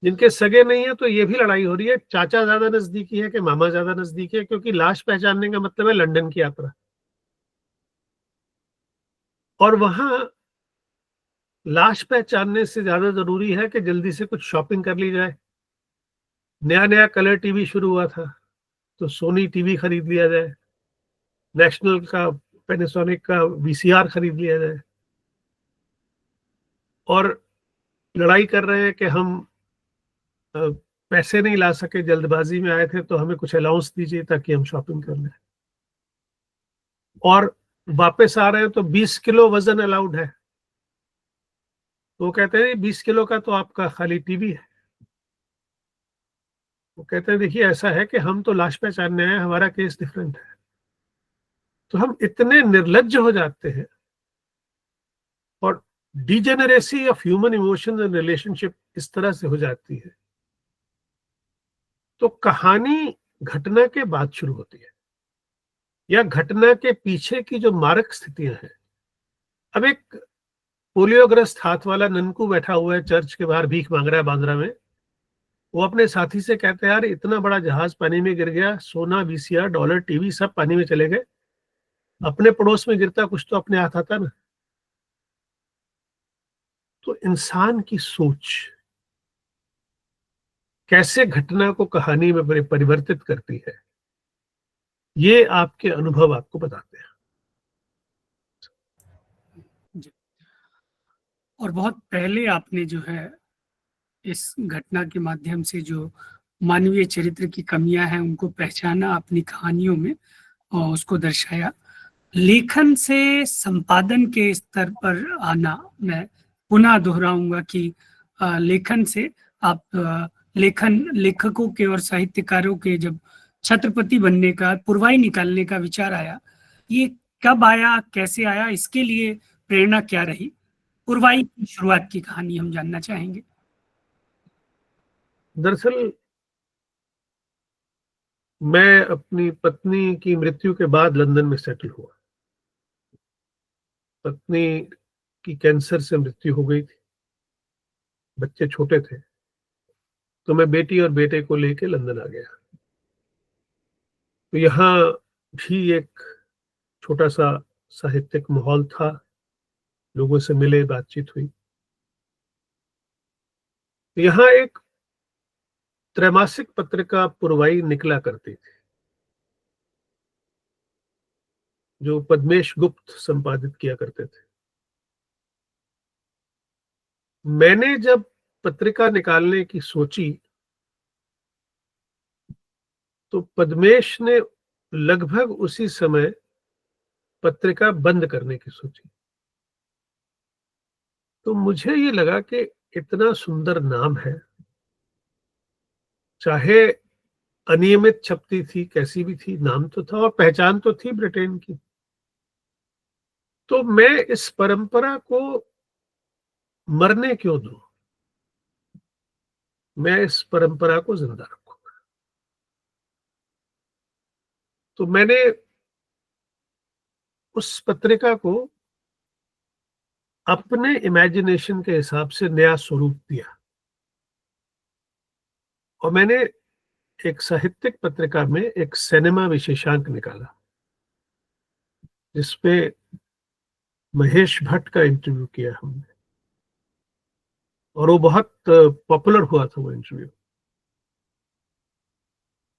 जिनके सगे नहीं है तो ये भी लड़ाई हो रही है, चाचा ज्यादा नजदीकी है कि मामा ज्यादा नजदीकी है, क्योंकि लाश पहचानने का मतलब है लंदन की यात्रा। और वहां लाश पहचानने से ज्यादा जरूरी है कि जल्दी से कुछ शॉपिंग कर ली जाए। नया नया कलर टीवी शुरू हुआ था तो सोनी टीवी खरीद लिया जाए, नेशनल का, पैनासोनिक का वीसीआर खरीद लिया जाए। और लड़ाई कर रहे हैं कि हम पैसे नहीं ला सके, जल्दबाजी में आए थे तो हमें कुछ अलाउंस दीजिए ताकि हम शॉपिंग कर लें। और वापस आ रहे हैं तो 20 किलो वजन अलाउड है, तो वो कहते हैं 20 किलो का तो आपका खाली टीवी है। वो कहते हैं देखिए ऐसा है कि हम तो लाश पहचानने आए, हमारा केस डिफरेंट है। तो हम इतने निर्लज्ज हो जाते हैं, और degeneracy of human emotion and relationship इस तरह से हो जाती है। तो कहानी घटना के बाद शुरू होती है, या घटना के पीछे की जो मारक स्थितियां हैं। अब एक पोलियोग्रस्त हाथ वाला ननकू बैठा हुआ है चर्च के बाहर, भीख मांग रहा है बांद्रा में। वो अपने साथी से कहते हैं यार इतना बड़ा जहाज पानी में गिर गया, सोना, वीसीआर, डॉलर, टीवी सब पानी में चले गए, अपने पड़ोस में गिरता कुछ तो अपने हाथ आता ना। तो इंसान की सोच कैसे घटना को कहानी में परिवर्तित करती है, ये आपके अनुभव आपको बताते हैं। और बहुत पहले आपने जो है इस घटना के माध्यम से जो मानवीय चरित्र की कमियां हैं उनको पहचाना अपनी कहानियों में और उसको दर्शाया। लेखन से संपादन के स्तर पर आना, मैं पुनः दोहराऊंगा कि लेखन से आप लेखकों के और साहित्यकारों के जब छत्रपति बनने का, पुरवाई निकालने का विचार आया, ये कब आया, कैसे आया, इसके लिए प्रेरणा क्या रही? पुरवाई की शुरुआत की कहानी हम जानना चाहेंगे। दरअसल मैं अपनी पत्नी की मृत्यु के बाद लंदन में सेटल हुआ। पत्नी की कैंसर से मृत्यु हो गई थी, बच्चे छोटे थे, तो मैं बेटी और बेटे को लेके लंदन आ गया। तो यहाँ भी एक छोटा सा साहित्यिक माहौल था, लोगों से मिले, बातचीत हुई। तो यहाँ एक त्रैमासिक पत्रिका पुरवाई निकला करती थी, जो पद्मेश गुप्त संपादित किया करते थे। मैंने जब पत्रिका निकालने की सोची तो पद्मेश ने लगभग उसी समय पत्रिका बंद करने की सोची। तो मुझे ये लगा कि इतना सुंदर नाम है, चाहे अनियमित छपती थी, कैसी भी थी, नाम तो था और पहचान तो थी ब्रिटेन की। तो मैं इस परंपरा को मरने क्यों दूं, मैं इस परंपरा को जिंदा रखूंगा। तो मैंने उस पत्रिका को अपने इमेजिनेशन के हिसाब से नया स्वरूप दिया और मैंने एक साहित्यिक पत्रिका में एक सिनेमा विशेषांक निकाला, जिसपे महेश भट्ट का इंटरव्यू किया हमने और वो बहुत पॉपुलर हुआ था वो इंटरव्यू।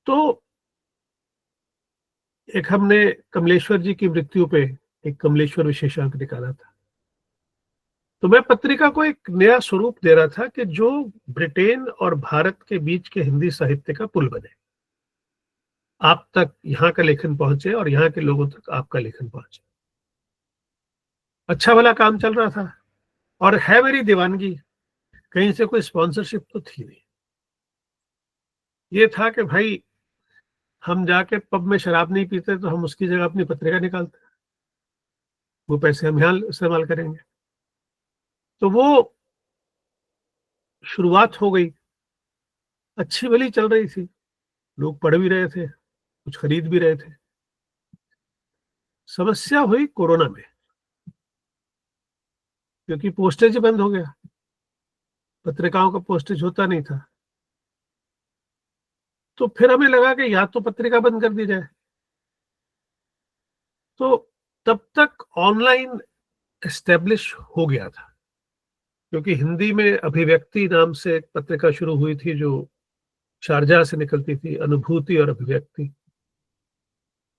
तो एक हमने कमलेश्वर जी की मृत्यु पे एक कमलेश्वर विशेषांक निकाला था। तो मैं पत्रिका को एक नया स्वरूप दे रहा था कि जो ब्रिटेन और भारत के बीच के हिंदी साहित्य का पुल बने, आप तक यहाँ का लेखन पहुंचे और यहाँ के लोगों तक आपका लेखन पहुंचे। अच्छा भला काम चल रहा था और है मेरी दीवानगी, कहीं से कोई स्पॉन्सरशिप तो थी नहीं। ये था कि भाई हम जाके पब में शराब नहीं पीते तो हम उसकी जगह अपनी पत्रिका निकालते, वो पैसे हम यहाँ इस्तेमाल करेंगे। तो वो शुरुआत हो गई, अच्छी भली चल रही थी, लोग पढ़ भी रहे थे, कुछ खरीद भी रहे थे। समस्या हुई कोरोना में, क्योंकि पोस्टेज बंद हो गया, पत्रिकाओं का पोस्टेज होता नहीं था। तो फिर हमें लगा कि या तो पत्रिका बंद कर दी जाए। तो तब तक ऑनलाइन एस्टेब्लिश हो गया था, क्योंकि हिंदी में अभिव्यक्ति नाम से एक पत्रिका शुरू हुई थी जो शारजाह से निकलती थी, अनुभूति और अभिव्यक्ति,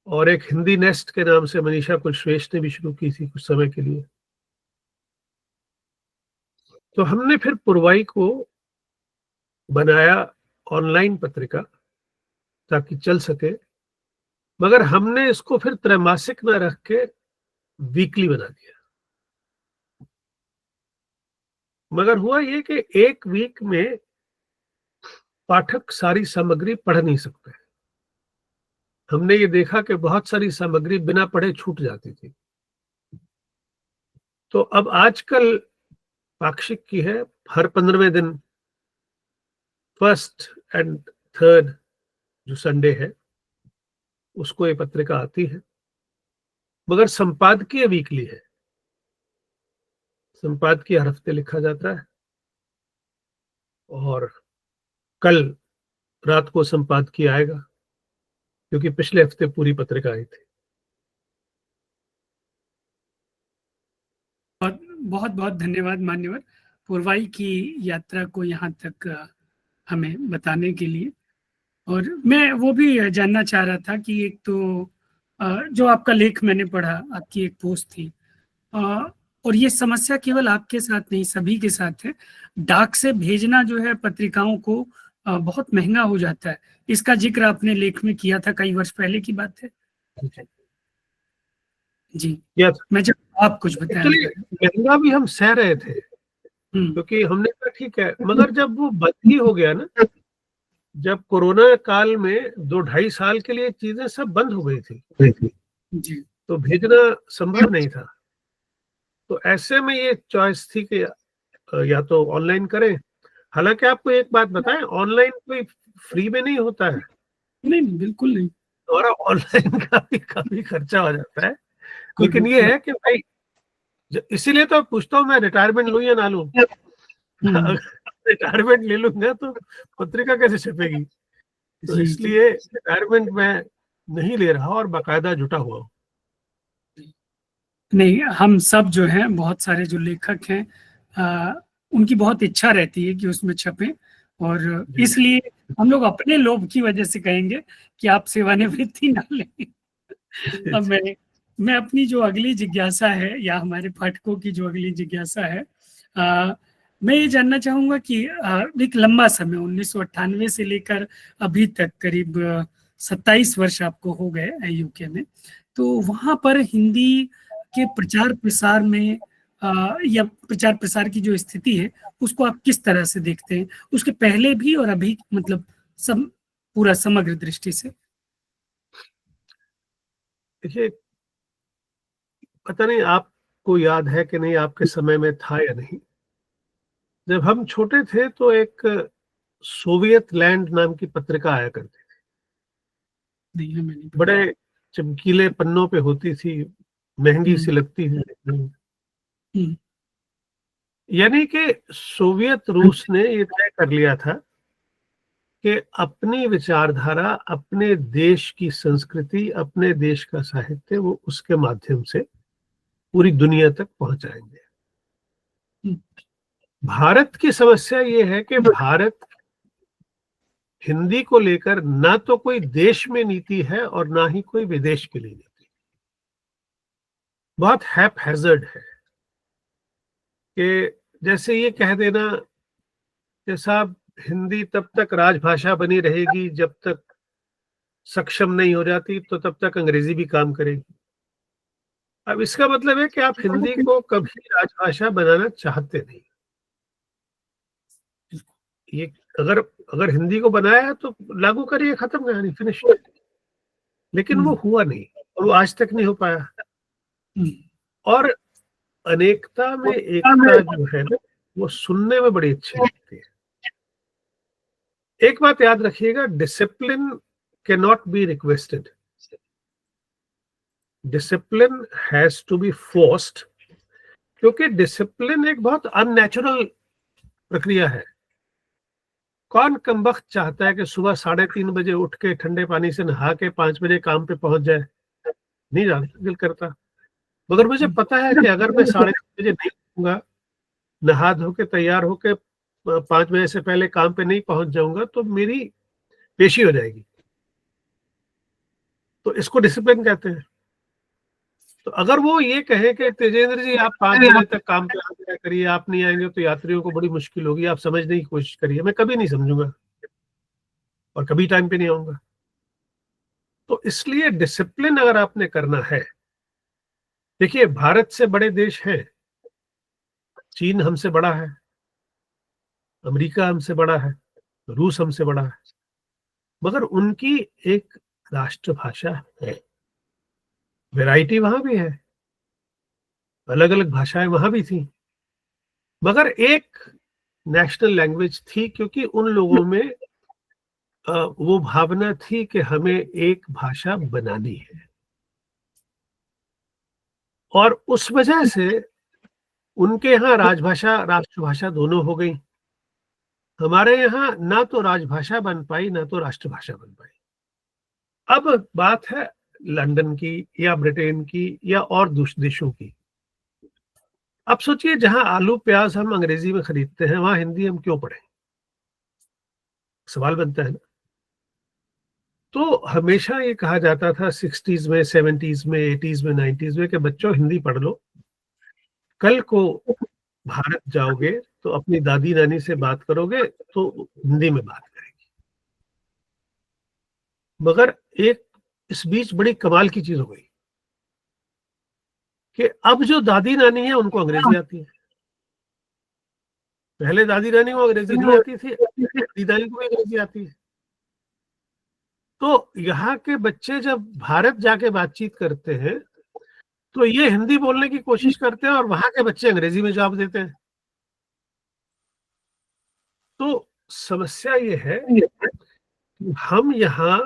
और एक हिंदी नेस्ट के नाम से मनीषा कुलश्रेष्ठ ने भी शुरू की थी कुछ समय के लिए। तो हमने फिर पुरवाई को बनाया ऑनलाइन पत्रिका ताकि चल सके, मगर हमने इसको फिर त्रैमासिक ना रख के वीकली बना दिया। मगर हुआ ये कि एक वीक में पाठक सारी सामग्री पढ़ नहीं सकते। हमने ये देखा कि बहुत सारी सामग्री बिना पढ़े छूट जाती थी। तो अब आजकल पाक्षिक की है, हर 15वें दिन फर्स्ट एंड थर्ड जो संडे है उसको ये पत्रिका आती है, मगर संपादकीय वीकली है। संपादकीय हर हफ्ते लिखा जाता है और कल रात को संपादकीय आएगा, क्योंकि पिछले हफ्ते पूरी पत्रिका आई थी। बहुत बहुत धन्यवाद मान्यवर, पुरवाई की यात्रा को यहाँ तक हमें बताने के लिए। और मैं वो भी जानना चाह रहा था कि एक तो जो आपका लेख मैंने पढ़ा, आपकी एक पोस्ट थी, और ये समस्या केवल आपके साथ नहीं, सभी के साथ है। डाक से भेजना जो है पत्रिकाओं को बहुत महंगा हो जाता है। इसका जिक्र आपने लेख में किया था, कई वर्ष पहले की बात है जी। मैं जब आप कुछ बताएं। महंगा भी हम सह रहे थे, क्योंकि हमने कहा ठीक है, मगर जब वो बंद ही हो गया ना, जब कोरोना काल में 2-2.5 साल के लिए चीजें सब बंद हो गई थी जी, तो भेजना संभव नहीं था। तो ऐसे में ये चॉइस थी कि या तो ऑनलाइन करें। हालांकि आपको एक बात बताएं, ऑनलाइन कोई फ्री में नहीं होता है। नहीं, बिल्कुल नहीं। और ऑनलाइन का भी काफी खर्चा हो जाता है। लेकिन ये है कि भाई, इसीलिए तो पूछता हूँ मैं, रिटायरमेंट लूं या ना लूं। रिटायरमेंट ले लूंगा तो पत्रिका कैसे छपेगी? तो इसलिए रिटायरमेंट मैं नहीं ले रहा और बाकायदा जुटा हुआ हूँ। नहीं, हम सब जो हैं, बहुत सारे जो लेखक हैं, उनकी बहुत इच्छा रहती है कि उसमें छपें, और इसलिए हम लोग अपने लोभ की वजह से कहेंगे कि आप सेवानिवृत्ति ना लें। अब मैं अपनी जो अगली जिज्ञासा है, या हमारे पाठकों की जो अगली जिज्ञासा है, मैं ये जानना चाहूंगा कि एक लंबा समय 1998 से लेकर अभी तक करीब 27 वर्ष आपको हो गए यूके में, तो वहां पर हिंदी के प्रचार प्रसार में या प्रचार प्रसार की जो स्थिति है उसको आप किस तरह से देखते हैं, उसके पहले भी और अभी, मतलब सब पूरा समग्र दृष्टि से? देखिए, पता नहीं आपको याद है कि नहीं, आपके समय में था या नहीं। जब हम छोटे थे तो एक सोवियत लैंड नाम की पत्रिका आया करती थी। नहीं, बड़े चमकीले पन्नों पे होती थी, महंगी सी लगती थी। यानी कि सोवियत रूस ने ये तय कर लिया था कि अपनी विचारधारा, अपने देश की संस्कृति, अपने देश का साहित्य वो उसके माध्यम से पूरी दुनिया तक पहुंचाएंगे। भारत की समस्या ये है कि भारत हिंदी को लेकर ना तो कोई देश में नीति है और ना ही कोई विदेश के लिए नीति। बहुत हैप हैजर्ड है कि जैसे ये कह देना कि साहब हिंदी तब तक राजभाषा बनी रहेगी जब तक सक्षम नहीं हो जाती, तो तब तक अंग्रेजी भी काम करेगी। अब इसका मतलब है कि आप हिंदी को कभी राजभाषा बनाना चाहते नहीं। ये अगर हिंदी को बनाया है तो लागू करिए, खत्म कहानी, फिनिश। लेकिन वो हुआ नहीं और वो आज तक नहीं हो पाया। और अनेकता में एकता जो है ना, वो सुनने में बड़ी अच्छी लगती है। एक बात याद रखिएगा, discipline can not be requested, discipline has to be forced, क्योंकि डिसिप्लिन एक बहुत अननेचुरल प्रक्रिया है। कौन कमबख्त चाहता है कि सुबह 3:30 बजे उठ के ठंडे पानी से नहा के 5 बजे काम पे पहुंच जाए? नहीं दिल करता। मगर मुझे पता है कि अगर मैं 3:30 बजे नहीं उठूंगा, नहा धो के तैयार होके 5 बजे से पहले काम पे नहीं पहुंच जाऊंगा, तो मेरी पेशी हो जाएगी। तो इसको डिसिप्लिन कहते हैं। तो अगर वो ये कहे कि तेजेंद्र जी आप 5 बजे तक काम पे आ जाया करिए, आप नहीं आएंगे तो यात्रियों को बड़ी मुश्किल होगी, आप समझने की कोशिश करिए, मैं कभी नहीं समझूंगा और कभी टाइम पे नहीं आऊंगा। तो इसलिए डिसिप्लिन अगर आपने करना है, देखिए भारत से बड़े देश हैं, चीन हमसे बड़ा है, अमेरिका हमसे बड़ा है, रूस हमसे बड़ा है, मगर उनकी एक राष्ट्रभाषा है। वैरायटी वहां भी है, अलग अलग भाषाएं वहां भी थी, मगर एक नेशनल लैंग्वेज थी, क्योंकि उन लोगों में वो भावना थी कि हमें एक भाषा बनानी है। और उस वजह से उनके यहाँ राजभाषा राष्ट्रभाषा दोनों हो गई। हमारे यहाँ ना तो राजभाषा बन पाई ना तो राष्ट्रभाषा बन पाई। अब बात है लंदन की या ब्रिटेन की या और देशों की। अब सोचिए, जहां आलू प्याज हम अंग्रेजी में खरीदते हैं, वहां हिंदी हम क्यों पढ़ें? सवाल बनता है ना। तो हमेशा ये कहा जाता था 60s में, 70s में, 80s में, 90s में कि बच्चों हिंदी पढ़ लो, कल को भारत जाओगे तो अपनी दादी नानी से बात करोगे तो हिंदी में बात करेगी। मगर एक इस बीच बड़ी कमाल की चीज हो गई कि अब जो दादी नानी है उनको अंग्रेजी आती है। पहले दादी नानी को अंग्रेजी नहीं आती थी, दादी नानी को भी अंग्रेजी आती है। तो यहाँ के बच्चे जब भारत जाके बातचीत करते हैं तो ये हिंदी बोलने की कोशिश करते हैं और वहां के बच्चे अंग्रेजी में जवाब देते हैं। तो समस्या ये है कि हम यहाँ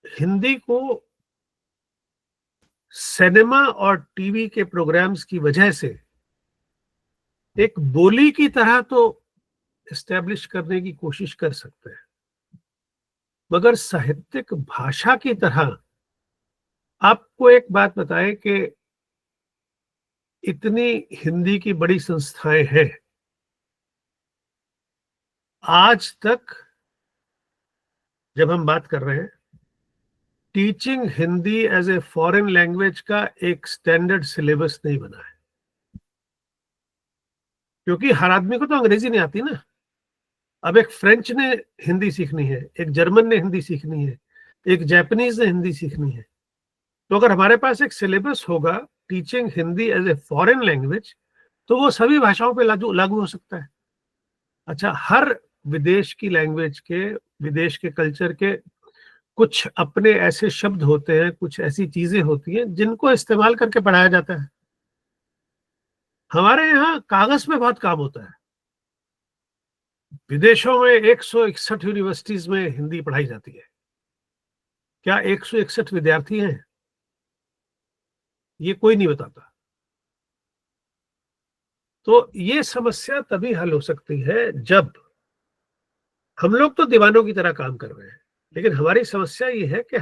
हिंदी को सिनेमा और टीवी के प्रोग्राम्स की वजह से एक बोली की तरह तो एस्टेब्लिश करने की कोशिश कर सकते हैं, मगर साहित्यिक भाषा की तरह आपको एक बात बताएं कि इतनी हिंदी की बड़ी संस्थाएं हैं, आज तक जब हम बात कर रहे हैं teaching Hindi as a foreign language का एक स्टैंडर्ड सिलेबस नहीं बना है, क्योंकि हर आदमी को तो अंग्रेजी नहीं आती ना। अब एक फ्रेंच ने हिंदी सीखनी है, एक जर्मन ने हिंदी सीखनी है, एक जापानीज ने हिंदी सीखनी है। तो अगर हमारे पास एक सिलेबस होगा teaching Hindi as a foreign language तो वो सभी भाषाओं पे लागू हो सकता है। अच्छा, हर विदेश की लैंग्वेज के, विदेश के कल्चर के कुछ अपने ऐसे शब्द होते हैं, कुछ ऐसी चीजें होती हैं जिनको इस्तेमाल करके पढ़ाया जाता है। हमारे यहाँ कागज पे बहुत काम होता है, विदेशों में 161 यूनिवर्सिटीज में हिंदी पढ़ाई जाती है। क्या 161 विद्यार्थी हैं? ये कोई नहीं बताता। तो ये समस्या तभी हल हो सकती है जब हम लोग तो दीवानों की तरह काम कर रहे हैं, लेकिन हमारी समस्या ये है कि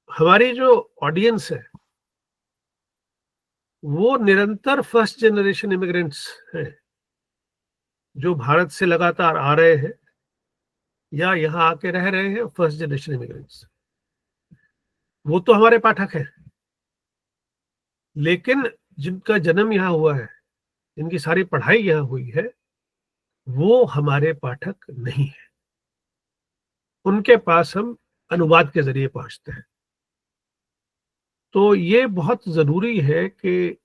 हमारी जो ऑडियंस है वो निरंतर फर्स्ट जनरेशन इमिग्रेंट्स हैं जो भारत से लगातार आ रहे हैं या यहाँ आके रह रहे हैं। फर्स्ट जनरेशन इमिग्रेंट्स वो तो हमारे पाठक हैं, लेकिन जिनका जन्म यहाँ हुआ है, जिनकी सारी पढ़ाई यहाँ हुई है, वो हमारे पाठक नहीं है। उनके पास हम अनुवाद के जरिए पहुंचते हैं। तो ये बहुत जरूरी है कि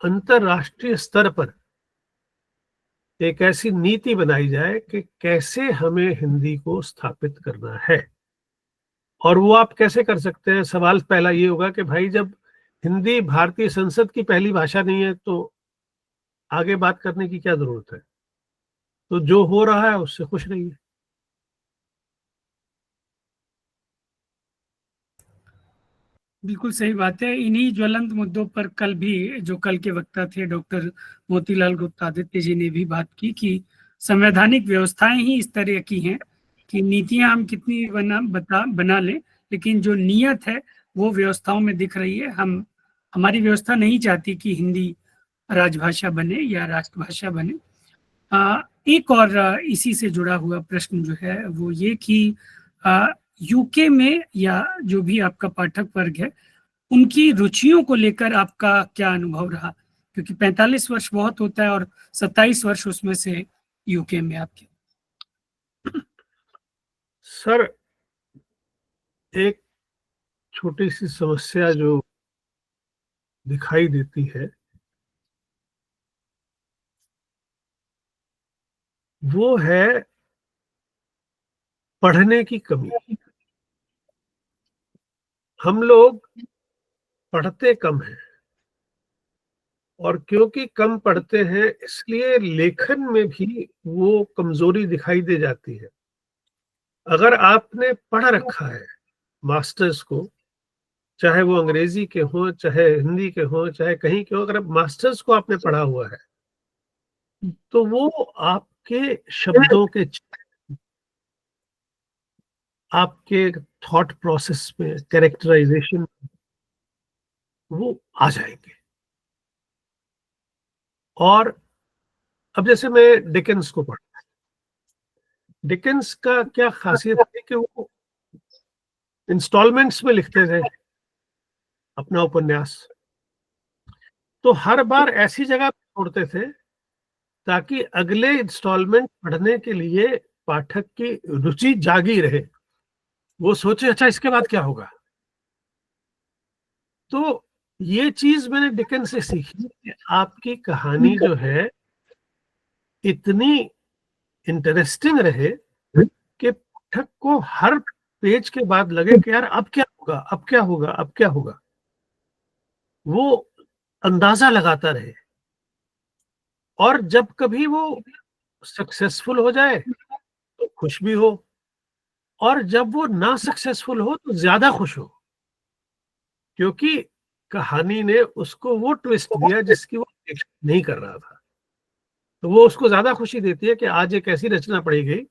अंतरराष्ट्रीय स्तर पर एक ऐसी नीति बनाई जाए कि कैसे हमें हिंदी को स्थापित करना है। और वो आप कैसे कर सकते हैं? सवाल पहला ये होगा कि भाई जब हिंदी भारतीय संसद की पहली भाषा नहीं है तो आगे बात करने की क्या जरूरत है? तो जो हो रहा है उससे खुश रहिए। बिल्कुल सही बात है। इन्हीं ज्वलंत मुद्दों पर कल भी जो कल के वक्ता थे डॉक्टर मोतीलाल गुप्तादित्य जी ने भी बात की कि संवैधानिक व्यवस्थाएं ही इस तरह की हैं कि नीतियां हम कितनी बना लें, लेकिन जो नीयत है वो व्यवस्थाओं में दिख रही है। हमारी व्यवस्था नहीं चाहती कि हिंदी राजभाषा बने या राष्ट्रभाषा बने। एक और इसी से जुड़ा हुआ प्रश्न जो है वो ये कि यूके में या जो भी आपका पाठक वर्ग है उनकी रुचियों को लेकर आपका क्या अनुभव रहा? क्योंकि 45 वर्ष बहुत होता है और 27 वर्ष उसमें से यूके में आपके। सर, एक छोटी सी समस्या जो दिखाई देती है वो है पढ़ने की कमी। हम लोग पढ़ते कम हैं और क्योंकि कम पढ़ते हैं इसलिए लेखन में भी वो कमजोरी दिखाई दे जाती है। अगर आपने पढ़ रखा है मास्टर्स को, चाहे वो अंग्रेजी के हो, चाहे हिंदी के हो, चाहे कहीं के हो, अगर मास्टर्स को आपने पढ़ा हुआ है तो वो आपके शब्दों के, आपके थॉट प्रोसेस में, कैरेक्टराइजेशन वो आ जाएंगे। और अब जैसे मैं डिकेंस को पढ़ा, डिकेंस का क्या खासियत है कि वो इंस्टॉलमेंट्स में लिखते थे अपना उपन्यास, तो हर बार ऐसी जगह छोड़ते थे ताकि अगले इंस्टॉलमेंट पढ़ने के लिए पाठक की रुचि जागी रहे, वो सोचे अच्छा इसके बाद क्या होगा। तो ये चीज मैंने डिकन से सीखी कि आपकी कहानी जो है इतनी इंटरेस्टिंग रहे कि पाठक को हर पेज के बाद लगे कि यार अब क्या होगा, अब क्या होगा, अब क्या होगा, वो अंदाजा लगाता रहे। और जब कभी वो सक्सेसफुल हो जाए तो खुश भी हो, और जब वो ना सक्सेसफुल हो तो ज्यादा खुश हो, क्योंकि कहानी ने उसको वो ट्विस्ट दिया जिसकी वो एक्सपेक्ट नहीं कर रहा था। तो वो उसको ज्यादा खुशी देती है कि आज एक ऐसी रचना पढ़ी गई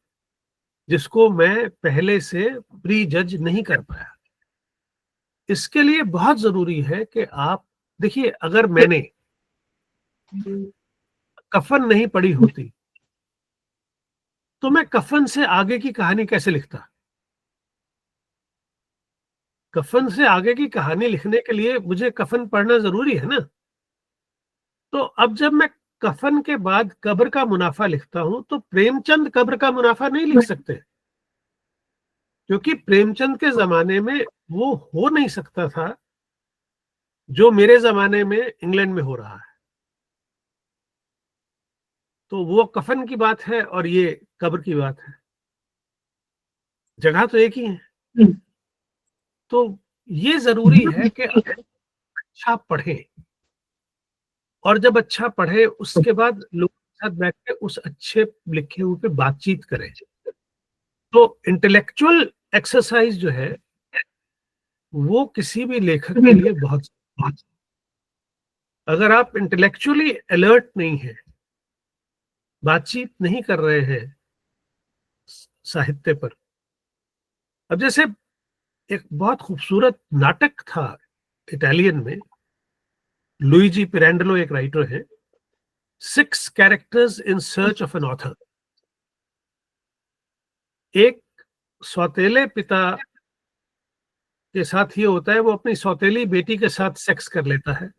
जिसको मैं पहले से प्री जज नहीं कर पाया। इसके लिए बहुत जरूरी है कि आप देखिए, अगर मैंने कफन नहीं पढ़ी होती तो मैं कफन से आगे की कहानी कैसे लिखता। कफन से आगे की कहानी लिखने के लिए मुझे कफन पढ़ना जरूरी है ना। तो अब जब मैं कफन के बाद कब्र का मुनाफा लिखता हूं तो प्रेमचंद कब्र का मुनाफा नहीं लिख सकते, क्योंकि प्रेमचंद के जमाने में वो हो नहीं सकता था जो मेरे जमाने में इंग्लैंड में हो रहा है। तो वो कफन की बात है और ये कब्र की बात है, जगह तो एक ही है। तो ये जरूरी है कि अच्छा पढ़े, और जब अच्छा पढ़े उसके बाद लोगों के साथ बैठ के उस अच्छे लिखे हुए पे बातचीत करें। तो इंटेलेक्चुअल एक्सरसाइज जो है वो किसी भी लेखक के लिए बहुत, अगर आप इंटेलेक्चुअली अलर्ट नहीं है, बातचीत नहीं कर रहे हैं साहित्य पर। अब जैसे एक बहुत खूबसूरत नाटक था इटालियन में, लुइजी पिरांडेलो एक राइटर है, 6 characters in search of an author. एक सौतेले पिता के साथ ये होता है, वो अपनी सौतेली बेटी के साथ सेक्स कर लेता है,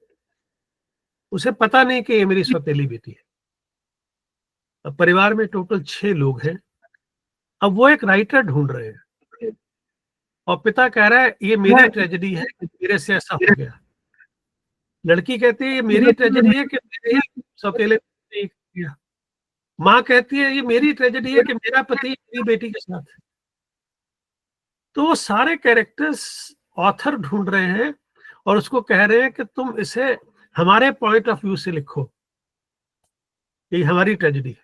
उसे पता नहीं कि ये मेरी सौतेली बेटी है। अब परिवार में टोटल 6 लोग हैं। अब वो एक राइटर ढूंढ रहे हैं और पिता कह रहा है ये मेरी ट्रेजेडी है कि मेरे से ऐसा हो गया। लड़की कहती है ये मेरी ट्रेजेडी है कि मेरे ही सौतेले ने किया। माँ कहती है ये मेरी ट्रेजेडी है कि मेरा पति मेरी बेटी के साथ है। तो वो सारे कैरेक्टर्स ऑथर ढूंढ रहे हैं और उसको कह रहे हैं कि तुम इसे हमारे पॉइंट ऑफ व्यू से लिखो, ये हमारी ट्रेजेडी है।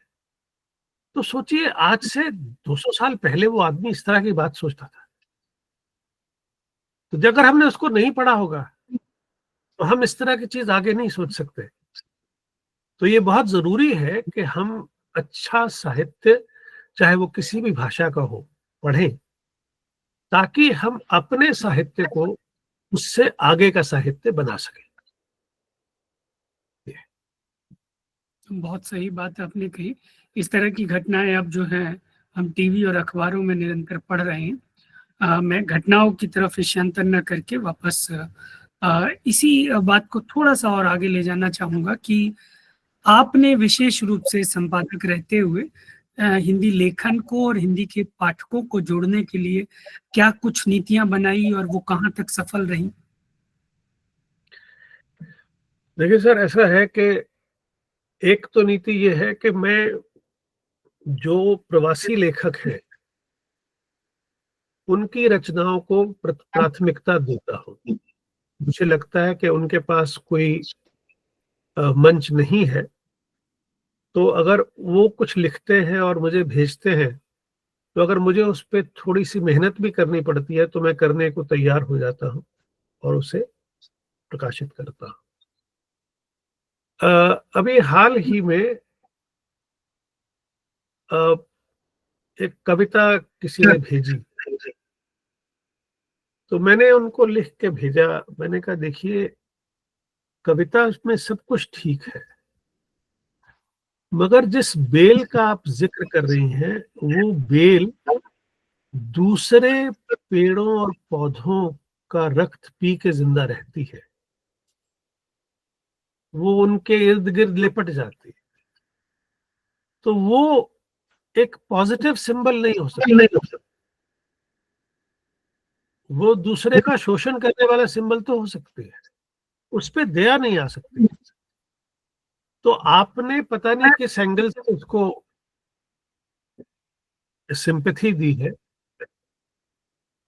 तो सोचिए, आज से 200 साल पहले वो आदमी इस तरह की बात सोचता था। तो अगर हमने उसको नहीं पढ़ा होगा तो हम इस तरह की चीज आगे नहीं सोच सकते। तो ये बहुत जरूरी है कि हम अच्छा साहित्य, चाहे वो किसी भी भाषा का हो, पढ़ें, ताकि हम अपने साहित्य को उससे आगे का साहित्य बना सकें। बहुत सही बात आपने कही। इस तरह की घटनाएं अब जो है हम टीवी और अखबारों में निरंतर पढ़ रहे हैं। मैं घटनाओं की तरफ इशांतर न करके वापस इसी बात को थोड़ा सा और आगे ले जाना चाहूंगा कि आपने विशेष रूप से संपादक रहते हुए हिंदी लेखन को और हिंदी के पाठकों को जोड़ने के लिए क्या कुछ नीतियां बनाई और वो कहाँ तक सफल रही? देखिए सर, ऐसा है कि एक तो नीति ये है कि मैं जो प्रवासी लेखक हैं उनकी रचनाओं को प्राथमिकता देता हूँ। मुझे लगता है कि उनके पास कोई मंच नहीं है, तो अगर वो कुछ लिखते हैं और मुझे भेजते हैं तो अगर मुझे उस पर थोड़ी सी मेहनत भी करनी पड़ती है तो मैं करने को तैयार हो जाता हूँ और उसे प्रकाशित करता हूँ। अभी हाल ही में एक कविता किसी ने भेजी, तो मैंने उनको लिख के भेजा। मैंने कहा देखिए, कविता में सब कुछ ठीक है, मगर जिस बेल का आप जिक्र कर रही हैं वो बेल दूसरे पेड़ों और पौधों का रक्त पी के जिंदा रहती है, वो उनके इर्द गिर्द लिपट जाती है, तो वो एक पॉजिटिव सिंबल नहीं हो सकता। वो दूसरे का शोषण करने वाला सिंबल तो हो सकती है, उस पे दया नहीं आ सकती। तो आपने पता नहीं किस एंगल से उसको सिंपैथी दी है।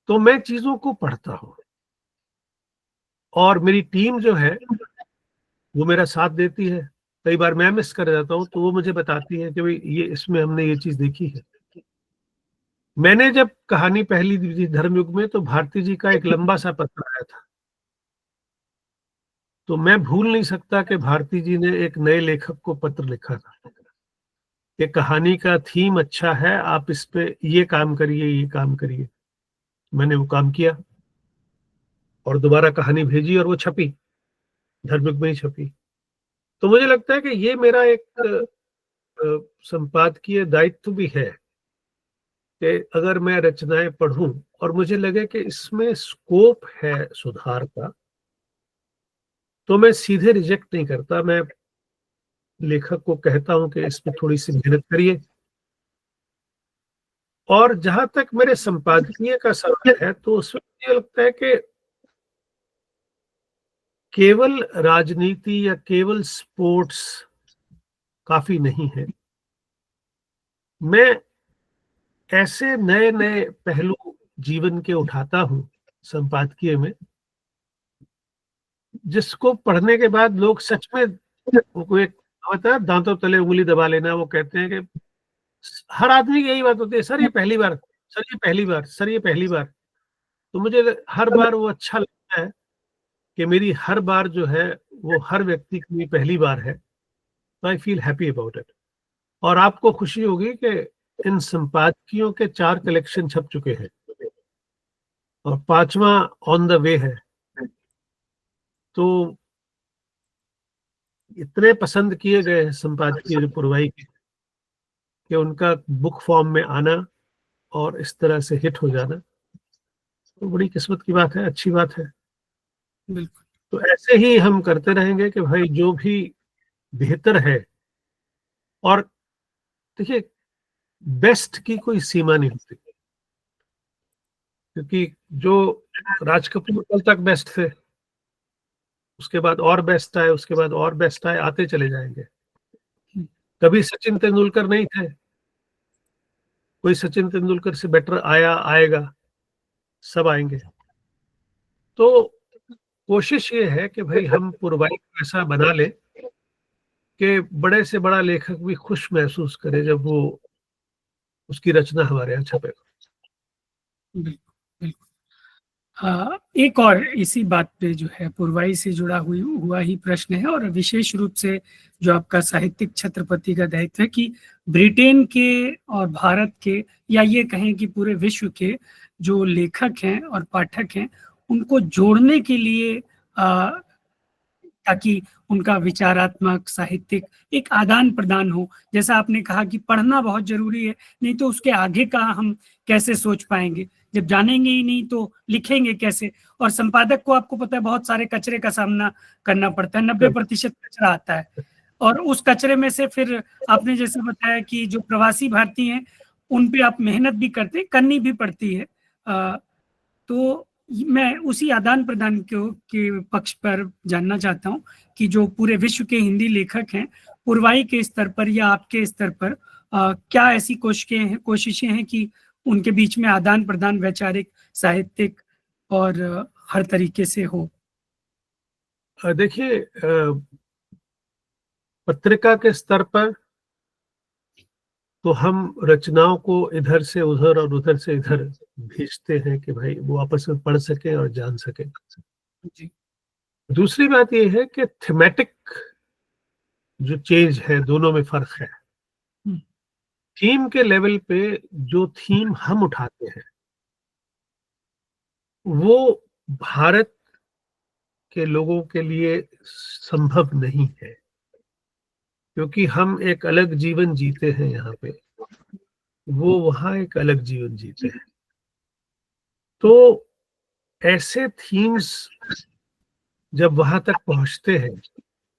तो मैं चीजों को पढ़ता हूं और मेरी टीम जो है वो मेरा साथ देती है। कई बार मैं मिस कर जाता हूं तो वो मुझे बताती है कि भाई ये इसमें हमने ये चीज देखी है। मैंने जब कहानी पहली दी थी धर्मयुग में, तो भारती जी का एक लंबा सा पत्र आया था। तो मैं भूल नहीं सकता कि भारती जी ने एक नए लेखक को पत्र लिखा था कि कहानी का थीम अच्छा है, आप इस पे ये काम करिए, ये काम करिए। मैंने वो काम किया और दोबारा कहानी भेजी और वो छपी, धर्मयुग में ही छपी। तो मुझे लगता है कि ये मेरा एक संपादकीय दायित्व भी है कि अगर मैं रचनाएं पढ़ूं और मुझे लगे कि इसमें स्कोप है सुधार का, तो मैं सीधे रिजेक्ट नहीं करता। मैं लेखक को कहता हूं कि इसमें थोड़ी सी मेहनत करिए। और जहां तक मेरे संपादकीय का सवाल है, तो उसमें मुझे लगता है कि केवल राजनीति या केवल स्पोर्ट्स काफी नहीं है। मैं ऐसे नए नए पहलू जीवन के उठाता हूं संपादकीय में, जिसको पढ़ने के बाद लोग सच में, वो एक होता है दांतों तले उंगली दबा लेना, वो कहते हैं कि हर आदमी की यही बात होती है, सर ये पहली बार, सर ये पहली बार, सर ये पहली बार। तो मुझे हर बार वो अच्छा लगता है कि मेरी हर बार जो है वो हर व्यक्ति की लिए पहली बार है। तो I feel happy about it. और आपको खुशी होगी कि इन संपादकियों के 4 कलेक्शन छप चुके हैं और 5वां ऑन द वे है। तो इतने पसंद किए गए हैं संपादकीय पुरवाई के कि उनका बुक फॉर्म में आना और इस तरह से हिट हो जाना तो बड़ी किस्मत की बात है, अच्छी बात है। बिल्कुल। तो ऐसे ही हम करते रहेंगे कि भाई जो भी बेहतर है, और देखिए बेस्ट की कोई सीमा नहीं होती, क्योंकि जो राज कपूर कल तक बेस्ट थे, उसके बाद और बेस्ट आए, उसके बाद और बेस्ट आए, आते चले जाएंगे। कभी सचिन तेंदुलकर नहीं थे, कोई सचिन तेंदुलकर से बेटर आया, आएगा, सब आएंगे। तो कोशिश ये है कि भाई हम पुरवाई को ऐसा बना ले कि बड़े से बड़ा लेखक भी खुश महसूस करे जब वो उसकी रचना हमारे यहाँ छपे। बिल्कुल, बिल्कुल। एक और इसी बात पे जो है पुरवाई से जुड़ा हुआ ही प्रश्न है, और विशेष रूप से जो आपका साहित्यिक छत्रपति का दायित्व है कि ब्रिटेन के और भारत के, या ये कहें कि पूरे विश्व के जो लेखक हैं और पाठक हैं, उनको जोड़ने के लिए ताकि उनका विचारात्मक साहित्यिक एक आदान प्रदान हो। जैसा आपने कहा कि पढ़ना बहुत जरूरी है, नहीं तो उसके आगे का हम कैसे सोच पाएंगे, जब जानेंगे ही नहीं तो लिखेंगे कैसे। और संपादक को आपको पता है बहुत सारे कचरे का सामना करना पड़ता है, 90% कचरा आता है, और उस कचरे में से फिर आपने जैसे बताया कि जो प्रवासी भारतीय हैं उन पे आप मेहनत भी करते, करनी भी पड़ती है। तो मैं उसी आदान प्रदान के पक्ष पर जानना चाहता हूँ कि जो पूरे विश्व के हिंदी लेखक हैं, पुरवाई के स्तर पर या आपके स्तर पर क्या ऐसी कोशिशें हैं कि उनके बीच में आदान प्रदान वैचारिक, साहित्यिक और हर तरीके से हो? देखिए, पत्रिका के स्तर पर तो हम रचनाओं को इधर से उधर और उधर से इधर भेजते हैं कि भाई वो आपस में पढ़ सके और जान सके। जी। दूसरी बात ये है कि थीमेटिक जो चेंज है, दोनों में फर्क है। थीम के लेवल पे जो थीम हम उठाते हैं वो भारत के लोगों के लिए संभव नहीं है, क्योंकि हम एक अलग जीवन जीते हैं यहाँ पे, वो वहाँ एक अलग जीवन जीते हैं। तो ऐसे थीम्स जब वहां तक पहुंचते हैं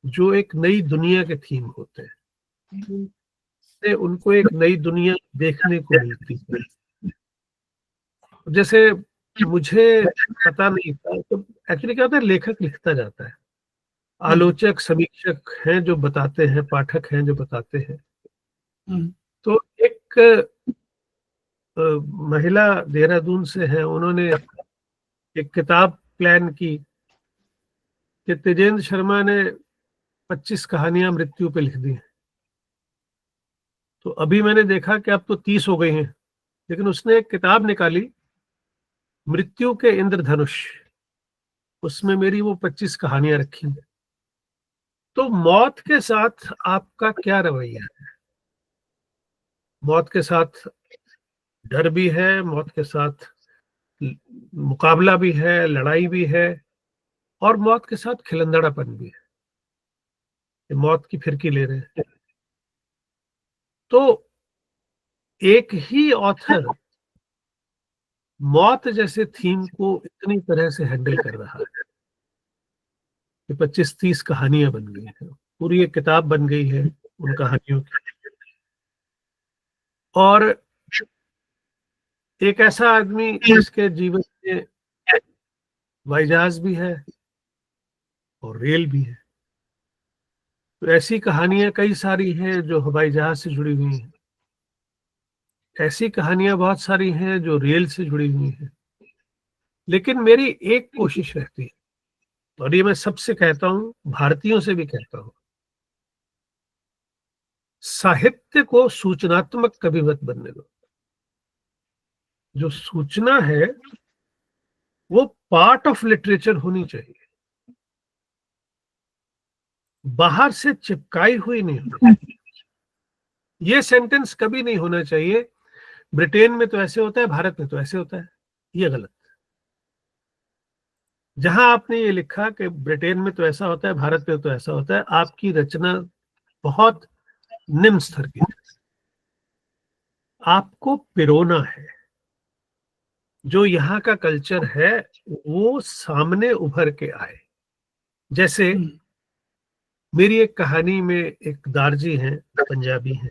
जो एक नई दुनिया के थीम होते हैं, से उनको एक नई दुनिया देखने को मिलती है। जैसे मुझे पता नहीं था, तो एक्चुअली क्या होता है, लेखक लिखता जाता है, आलोचक समीक्षक हैं जो बताते हैं, पाठक हैं जो बताते हैं। तो एक महिला देहरादून से है, उन्होंने एक किताब प्लान की कि तेजेंद्र शर्मा ने 25 कहानियां मृत्यु पे लिख दी हैं। तो अभी मैंने देखा कि अब तो 30 हो गई हैं, लेकिन उसने एक किताब निकाली, मृत्यु के इंद्रधनुष, उसमें मेरी वो 25 कहानियां रखी हैं। तो मौत के साथ आपका क्या रवैया है? मौत के साथ डर भी है, मौत के साथ मुकाबला भी है, लड़ाई भी है, और मौत के साथ खिलंदड़ापन भी है, मौत की फिरकी ले रहे हैं। तो एक ही ऑथर मौत जैसे थीम को इतनी तरह से हैंडल कर रहा है कि 25-30 कहानियां बन गई हैं, पूरी एक किताब बन गई है उन कहानियों की। और एक ऐसा आदमी जिसके जीवन में हवाई जहाज भी है और रेल भी है। तो ऐसी कहानियां कई सारी हैं जो हवाई जहाज से जुड़ी हुई हैं, ऐसी कहानियां बहुत सारी हैं जो रेल से जुड़ी हुई हैं। लेकिन मेरी एक कोशिश रहती है, और ये मैं सबसे कहता हूं, भारतीयों से भी कहता हूं, साहित्य को सूचनात्मक कभी मत बनने दो। जो सूचना है वो पार्ट ऑफ लिटरेचर होनी चाहिए, बाहर से चिपकाई हुई नहीं होनी चाहिए। ये सेंटेंस कभी नहीं होना चाहिए, ब्रिटेन में तो ऐसे होता है, भारत में तो ऐसे होता है। ये गलत। जहां आपने ये लिखा कि ब्रिटेन में तो ऐसा होता है, भारत में तो ऐसा होता है, आपकी रचना बहुत निम्न स्तर की है। आपको पिरोना है, जो यहाँ का कल्चर है वो सामने उभर के आए। जैसे मेरी एक कहानी में एक दारजी हैं, पंजाबी हैं,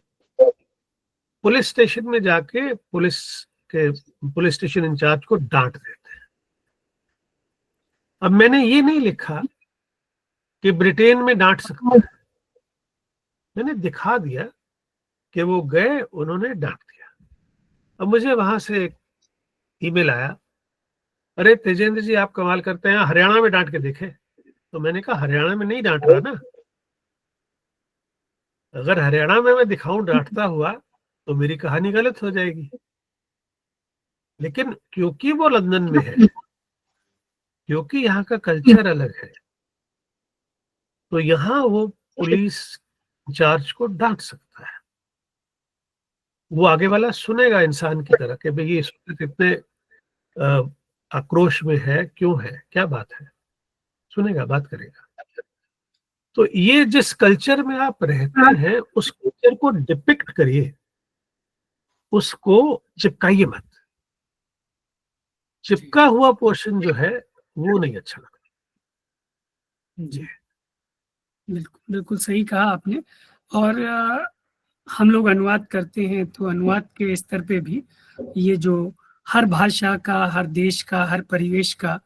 पुलिस स्टेशन में जाके पुलिस स्टेशन इंचार्ज को डांट देते हैं। अब मैंने ये नहीं लिखा कि ब्रिटेन में डांट सकते हैं, मैंने दिखा दिया कि वो गए, उन्होंने डांट दिया। अब मुझे वहां से एक ईमेल आया, अरे तेजेंद्र जी आप कमाल करते हैं, हरियाणा में डांट के देखे। तो मैंने कहा हरियाणा में नहीं डांट रहा ना, अगर हरियाणा में मैं दिखाऊं डांटता हुआ तो मेरी कहानी गलत हो जाएगी। लेकिन क्योंकि वो लंदन में है, क्योंकि यहाँ का कल्चर अलग है, तो यहाँ वो पुलिस इंचार्ज को डांट सकता है। वो आगे वाला सुनेगा इंसान की तरह कि भाई ये इतने आक्रोश में है, क्यों है, क्या बात है, सुनेगा, बात करेगा। तो ये जिस कल्चर में आप रहते हैं उस कल्चर को डिपिक्ट करिए, उसको चिपकाइए मत। चिपका हुआ पोर्शन जो है वो नहीं अच्छा लगता। जी बिल्कुल बिल्कुल सही कहा आपने। और हम लोग अनुवाद करते हैं तो अनुवाद के स्तर पे भी ये जो हर भाषा का, हर देश का, हर परिवेश का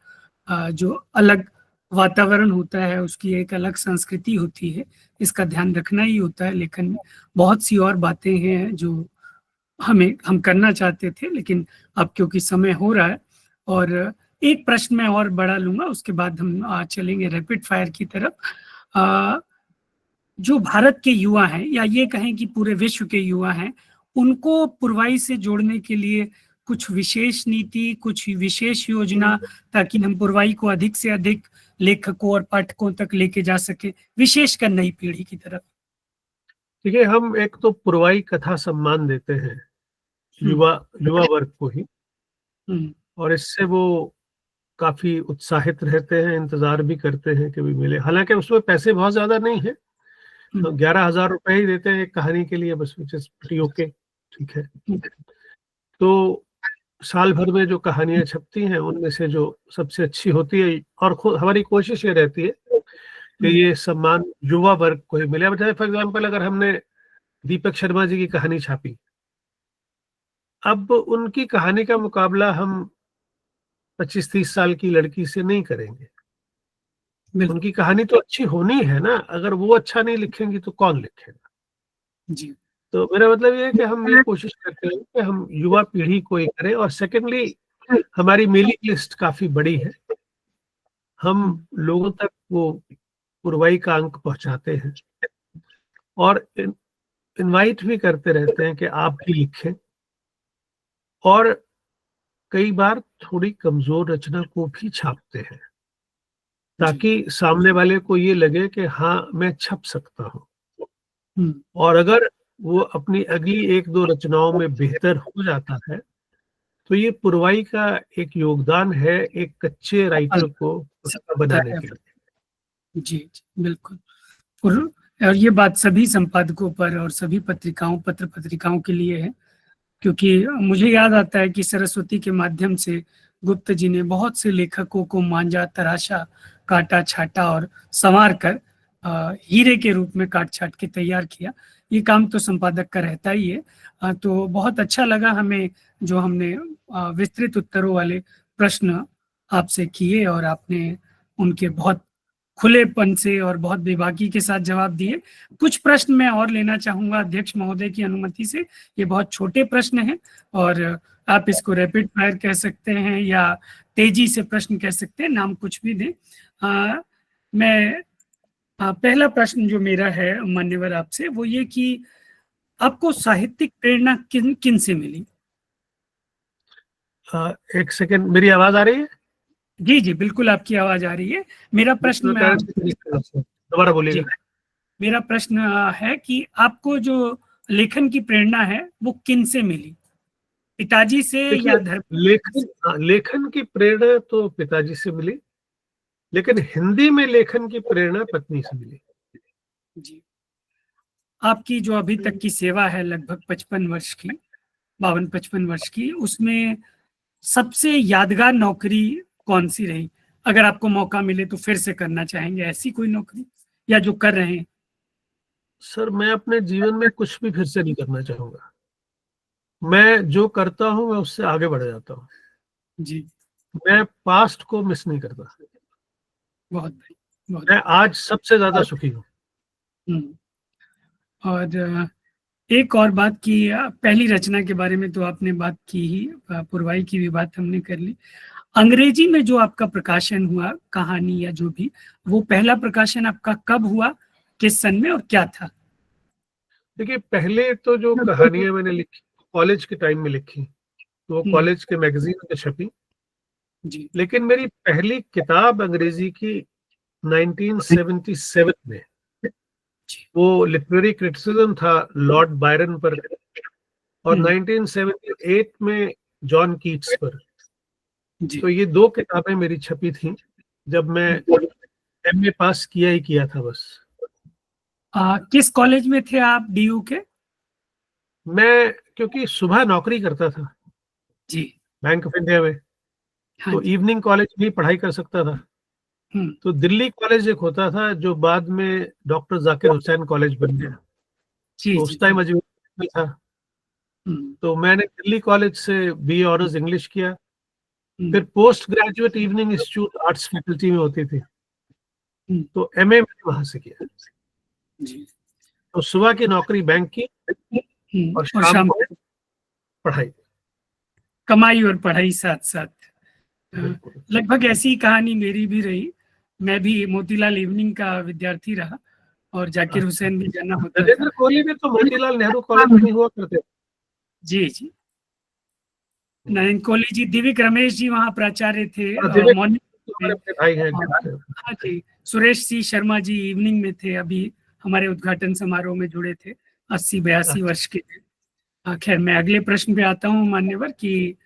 जो अलग वातावरण होता है, उसकी एक अलग संस्कृति होती है, इसका ध्यान रखना ही होता है। लेकिन बहुत सी और बातें हैं जो हम करना चाहते थे, लेकिन अब क्योंकि समय हो रहा है। और एक प्रश्न मैं और बढ़ा लूंगा, उसके बाद हम चलेंगे रैपिड फायर की तरफ। जो भारत के युवा हैं, या ये कहें कि पूरे विश्व के युवा हैं, उनको पुरवाई से जोड़ने के लिए कुछ विशेष नीति, कुछ विशेष योजना, ताकि हम पुरवाई को अधिक से अधिक लेखकों और पाठकों तक लेके जा सके, विशेषकर नई पीढ़ी की तरफ। ठीक है, हम एक तो पुरवाई कथा सम्मान देते हैं युवा वर्ग को ही, और इससे वो काफी उत्साहित रहते हैं, इंतजार भी करते हैं कि भी मिले। हालांकि उसमें पैसे बहुत ज्यादा नहीं है, तो 11,000 रुपए ही देते हैं एक कहानी के लिए बस, विच इज प्रीटी ओके, ठीक है। तो साल भर में जो कहानियां छपती हैं उनमें से जो सबसे अच्छी होती है, और हमारी कोशिश ये रहती है कि ये सम्मान युवा वर्ग को ही मिले। फॉर एग्जाम्पल, अगर हमने दीपक शर्मा जी की कहानी छापी, अब उनकी कहानी का मुकाबला हम 25-30 साल की लड़की से नहीं करेंगे। बिल्कुल उनकी कहानी तो अच्छी होनी है ना, अगर वो अच्छा नहीं लिखेंगी तो कौन लिखेगा। जी। तो मेरा मतलब ये है कि हम ये कोशिश करते हैं कि हम युवा पीढ़ी को ये करें, और सेकेंडली हमारी मेलिंग लिस्ट काफी बड़ी है, हम लोगों तक वो पुरवाई का अंक पहुंचाते हैं और इनवाइट भी करते रहते हैं कि आप भी लिखें, और कई बार थोड़ी कमजोर रचना को भी छापते हैं ताकि सामने वाले को ये लगे कि हाँ, मैं छप सकता हूँ। और अगर वो अपनी अगली 1-2 रचनाओं में बेहतर हो जाता है तो ये पुरवाई का एक योगदान है एक कच्चे राइटर को बनाने के लिए। जी, बिल्कुल। और ये बात सभी संपादकों पर और सभी पत्र पत्रिकाओं के लिए है, क्योंकि मुझे याद आता है कि सरस्वती के माध्यम से गुप्त जी ने बहुत से लेखकों को मांझा, तराशा, काटा, छाटा और संवार कर हीरे के रूप में काट छाट के तैयार किया। ये काम तो संपादक का रहता ही है। तो बहुत अच्छा लगा हमें जो हमने विस्तृत उत्तरों वाले प्रश्न आपसे किए और आपने उनके बहुत खुलेपन से और बहुत बेबाकी के साथ जवाब दिए। कुछ प्रश्न मैं और लेना चाहूंगा अध्यक्ष महोदय की अनुमति से। ये बहुत छोटे प्रश्न हैं और आप इसको रैपिड फायर कह सकते हैं या तेजी से प्रश्न कह सकते हैं, नाम कुछ भी दें। मैं पहला प्रश्न जो मेरा है मान्यवर आपसे वो ये कि आपको साहित्यिक प्रेरणा किन किन से मिली? एक सेकंड, मेरी आवाज आ रही है? जी जी बिल्कुल आपकी आवाज आ रही है। मेरा प्रश्न दोबारा बोलिएगा। मेरा प्रश्न है कि आपको जो लेखन की प्रेरणा है वो किन से मिली, पिताजी से या धर्म? लेखन की प्रेरणा तो पिताजी से मिली, लेकिन हिंदी में लेखन की प्रेरणा पत्नी से मिली। जी। आपकी जो अभी तक की सेवा है लगभग 55 वर्ष की, 52-55 वर्ष की, उसमें सबसे यादगार नौकरी कौन सी रही? अगर आपको मौका मिले तो फिर से करना चाहेंगे ऐसी कोई नौकरी, या जो कर रहे हैं? सर, मैं अपने जीवन में कुछ भी फिर से नहीं करना चाहूंगा। मैं जो करता हूं मैं उससे आगे बढ़ जाता हूं। जी, मैं पास्ट को मिस नहीं करता। बहुत मैं आज सबसे ज्यादा सुखी हूँ। और एक और बात की, पहली रचना के बारे में तो आपने बात की ही, पुरवाई की भी बात हमने कर ली। अंग्रेजी में जो आपका प्रकाशन हुआ कहानी या जो भी, वो पहला प्रकाशन आपका कब हुआ, किस सन में और क्या था? देखिए, पहले तो जो कहानियां मैंने लिखी कॉलेज के टाइम में लिखी, तो वो कॉलेज के मैगजीन में छपी। जी। लेकिन मेरी पहली किताब अंग्रेजी की 1977 में, वो लिटरेरी क्रिटिसिज्म था लॉर्ड बायरन पर, और 1978 में जॉन कीट्स पर। तो ये 2 किताबें मेरी छपी थी जब मैं एमए पास किया ही किया था बस। किस कॉलेज में थे आप डीयू के? मैं क्योंकि सुबह नौकरी करता था जी। बैंक ऑफ इंडिया में, तो इवनिंग कॉलेज में पढ़ाई कर सकता था। तो दिल्ली कॉलेज एक होता था जो बाद में डॉक्टर जाकिर हुसैन कॉलेज बन गया, तो उस टाइम अजमेर में था। तो मैंने दिल्ली कॉलेज से बीए ऑनर्स इंग्लिश किया, फिर post graduate evening institute arts faculty में होती थी, तो एमए मैंने वहां से किया। तो सुबह की नौकरी बैंक की और शाम को पढ़ाई, कमाई और पढ़ाई साथ साथ। लगभग ऐसी कहानी मेरी भी रही। मैं भी मोतीलाल इवनिंग का विद्यार्थी रहा और जाकिर हुसैन भी जाना होता था। नरेंद्र कोहली भी तो मोतीलाल नेहरू कॉलेज में हुआ करते। जी जी, नरेंद्र कोहली जी, दिव्य रमेश जी वहाँ प्राचार्य थे। हाँ जी, सुरेश सी शर्मा जी इवनिंग में थे, अभी हमारे उद्घाटन समारोह में जुड़े थे, 80-82 वर्ष के थे। खैर, मैं अगले प्रश्न पे आता हूँ मान्यवर कि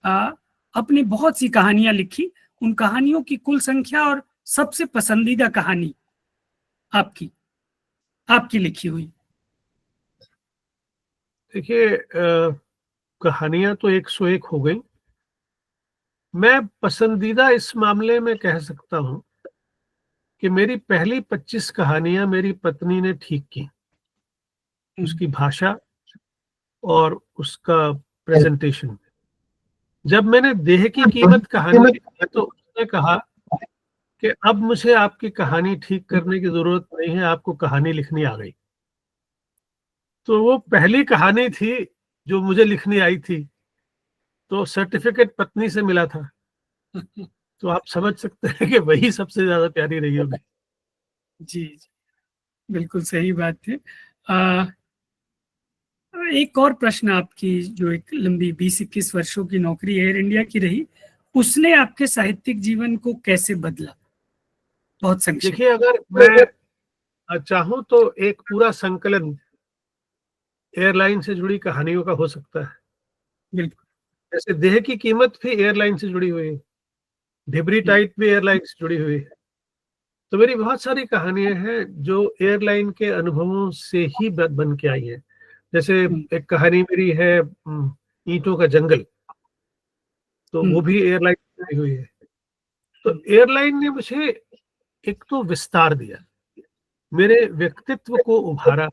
अपनी बहुत सी कहानियां लिखी, उन कहानियों की कुल संख्या और सबसे पसंदीदा कहानी आपकी लिखी हुई। देखिए, कहानियां तो 101 हो गई, मैं पसंदीदा इस मामले में कह सकता हूं कि मेरी पहली 25 कहानियां मेरी पत्नी ने ठीक की, उसकी भाषा और उसका प्रेजेंटेशन। जब मैंने देह की कीमत कहानी लिखी तो उसने कहा कि अब मुझे आपकी कहानी ठीक करने की जरूरत नहीं है, आपको कहानी लिखनी आ गई। तो वो पहली कहानी थी जो मुझे लिखनी आई थी, तो सर्टिफिकेट पत्नी से मिला था। तो आप समझ सकते हैं कि वही सबसे ज्यादा प्यारी रही होगी। जी, जी, बिल्कुल सही बात है। एक और प्रश्न आपकी, जो एक लंबी 20-21 वर्षों की नौकरी एयर इंडिया की रही, उसने आपके साहित्यिक जीवन को कैसे बदला? बहुत संक्षेप। देखिए, अगर मैं चाहूं तो एक पूरा संकलन एयरलाइन से जुड़ी कहानियों का हो सकता है। बिल्कुल। जैसे देह की कीमत भी एयरलाइन से जुड़ी हुई है, ढिबरी टाइट भी एयरलाइन से जुड़ी हुई है। तो मेरी बहुत सारी कहानियां हैं जो एयरलाइन के अनुभवों से ही बन के आई है। जैसे एक कहानी मेरी है ईंटों का जंगल, तो वो भी एयरलाइन से जुड़ी हुई है। तो एयरलाइन ने मुझे एक तो विस्तार दिया, मेरे व्यक्तित्व को उभारा,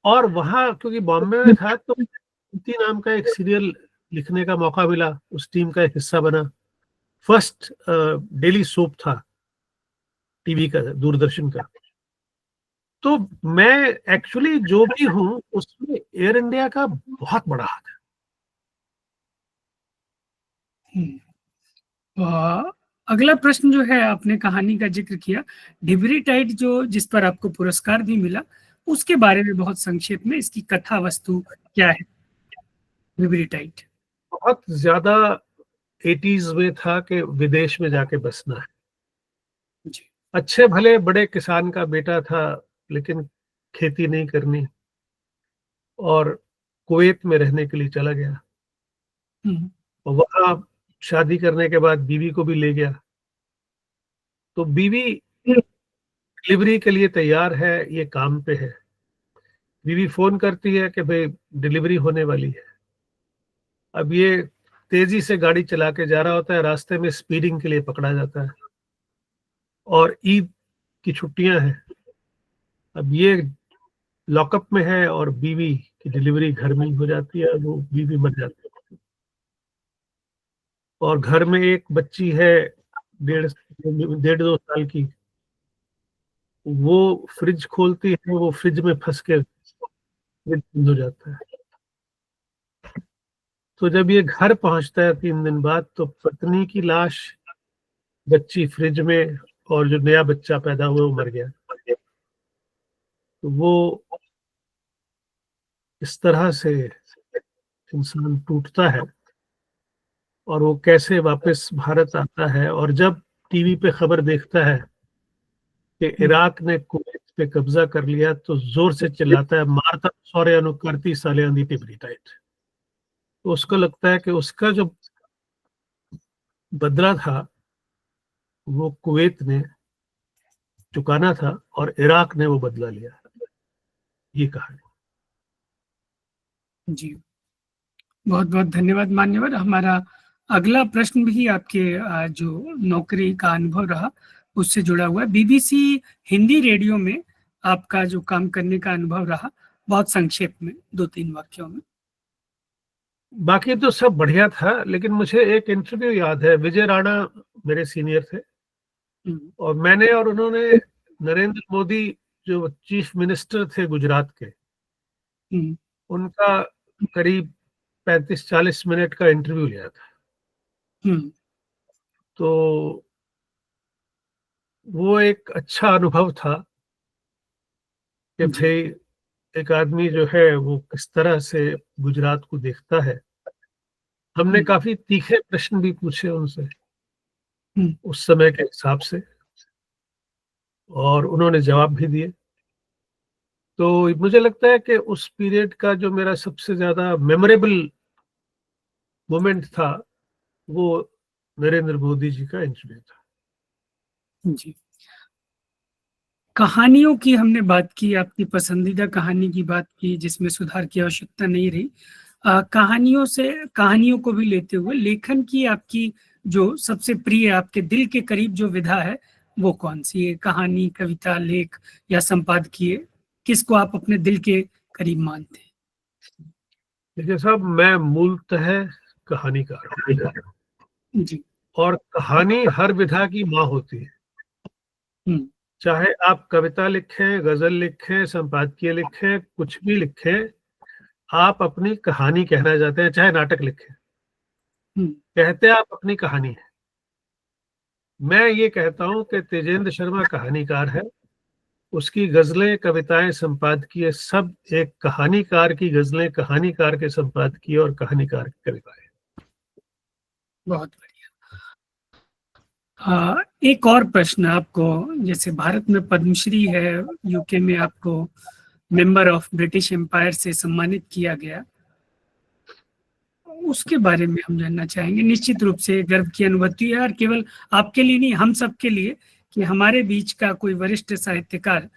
और वहां क्योंकि बॉम्बे में था तो इति नाम का एक सीरियल लिखने का मौका मिला, उस टीम का एक हिस्सा बना। फर्स्ट डेली सोप था टीवी का, दूरदर्शन का। तो मैं एक्चुअली जो भी हूं उसमें एयर इंडिया का बहुत बड़ा हाथ है। अगला प्रश्न जो है, आपने कहानी का जिक्र किया, ढिबरी टाइट, जो जिस पर आपको पुरस्कार भी मिला, उसके बारे में बहुत संक्षेप में, इसकी कथा वस्तु क्या है ढिबरी टाइट? बहुत ज्यादा 80s में था कि विदेश में जाके बसना है। जी। अच्छे भले बड़े किसान का बेटा था, लेकिन खेती नहीं करनी, और कुवैत में रहने के लिए चला गया। और वहां शादी करने के बाद बीवी को भी ले गया। तो बीवी डिलीवरी के लिए तैयार है, ये काम पे है। बीवी फोन करती है कि भाई डिलीवरी होने वाली है। अब ये तेजी से गाड़ी चला के जा रहा होता है, रास्ते में स्पीडिंग के लिए पकड़ा जाता है, और ईद की छुट्टियां हैं। अब ये लॉकअप में है और बीवी की डिलीवरी घर में ही हो जाती है, वो बीवी मर जाती है। और घर में एक बच्ची है 1.5-2 साल की। वो फ्रिज खोलती है, वो फ्रिज में फंस के फ्रिज बंद हो जाता है। तो जब ये घर पहुंचता है 3 दिन बाद, तो पत्नी की लाश, बच्ची फ्रिज में, और जो नया बच्चा पैदा हुआ वो मर गया। तो वो इस तरह से इंसान टूटता है, और वो कैसे वापस भारत आता है। और जब टीवी पे खबर देखता है कि इराक ने कुवैत पे कब्जा कर लिया, तो जोर से चिल्लाता है, मारता सौर्यानु करती सालियां दी टिबरी टाइट। तो उसको लगता है कि उसका जो बदला था वो कुवैत ने चुकाना था, और इराक ने वो बदला लिया। ये कहानी। जी, बहुत बहुत धन्यवाद मान्यवर। हमारा अगला प्रश्न भी आपके जो नौकरी का अनुभव रहा उससे जुड़ा हुआ है। बीबीसी हिंदी रेडियो में आपका जो काम करने का अनुभव रहा, बहुत संक्षेप में 2-3 वाक्यों में। बाकी तो सब बढ़िया था, लेकिन मुझे एक इंटरव्यू याद है। विजय राणा मेरे सीनियर थे, और मैंने और उन्होंने नरेंद्र मोदी जो चीफ मिनिस्टर थे गुजरात के, उनका करीब 35-40 मिनट का इंटरव्यू लिया था। तो वो एक अच्छा अनुभव था कि भाई एक आदमी जो है वो किस तरह से गुजरात को देखता है। हमने काफी तीखे प्रश्न भी पूछे उनसे उस समय के हिसाब से, और उन्होंने जवाब भी दिए। तो मुझे लगता है कि उस पीरियड का जो मेरा सबसे ज्यादा मेमोरेबल मोमेंट था वो नरेंद्र मोदी जी का इंटरव्यू था। जी, कहानियों की हमने बात की, आपकी पसंदीदा कहानी की बात की जिसमें सुधार की आवश्यकता नहीं रही। कहानियों को भी लेते हुए लेखन की आपकी जो सबसे प्रिय, आपके दिल के करीब जो विधा है, वो कौन सी है? कहानी, कविता, लेख या संपादकीय, किसको आप अपने दिल के करीब मानते हैं? देखिए साहब, मैं मूलतः कहानीकार हूँ जी। और कहानी हर विधा की माँ होती है। चाहे आप कविता लिखें, गजल लिखें, संपादकीय लिखें, कुछ भी लिखें, आप अपनी कहानी कहना चाहते हैं। चाहे नाटक लिखें, कहते आप अपनी कहानी है। मैं ये कहता हूं कि तेजेंद्र शर्मा कहानीकार है। उसकी गजलें, कविताएं, संपादकीय सब एक कहानीकार की गजलें, कहानीकार के संपादकीय और कहानीकार की कविताएं। बहुत बढ़िया। एक और प्रश्न आपको, जैसे भारत में पद्मश्री है, यूके में आपको मेंबर ऑफ ब्रिटिश एम्पायर से सम्मानित किया गया, उसके बारे में हम जानना चाहेंगे। निश्चित रूप से गर्व की अनुभूति है, और केवल आपके लिए नहीं, हम सब के लिए, कि हमारे बीच का कोई वरिष्ठ साहित्यकार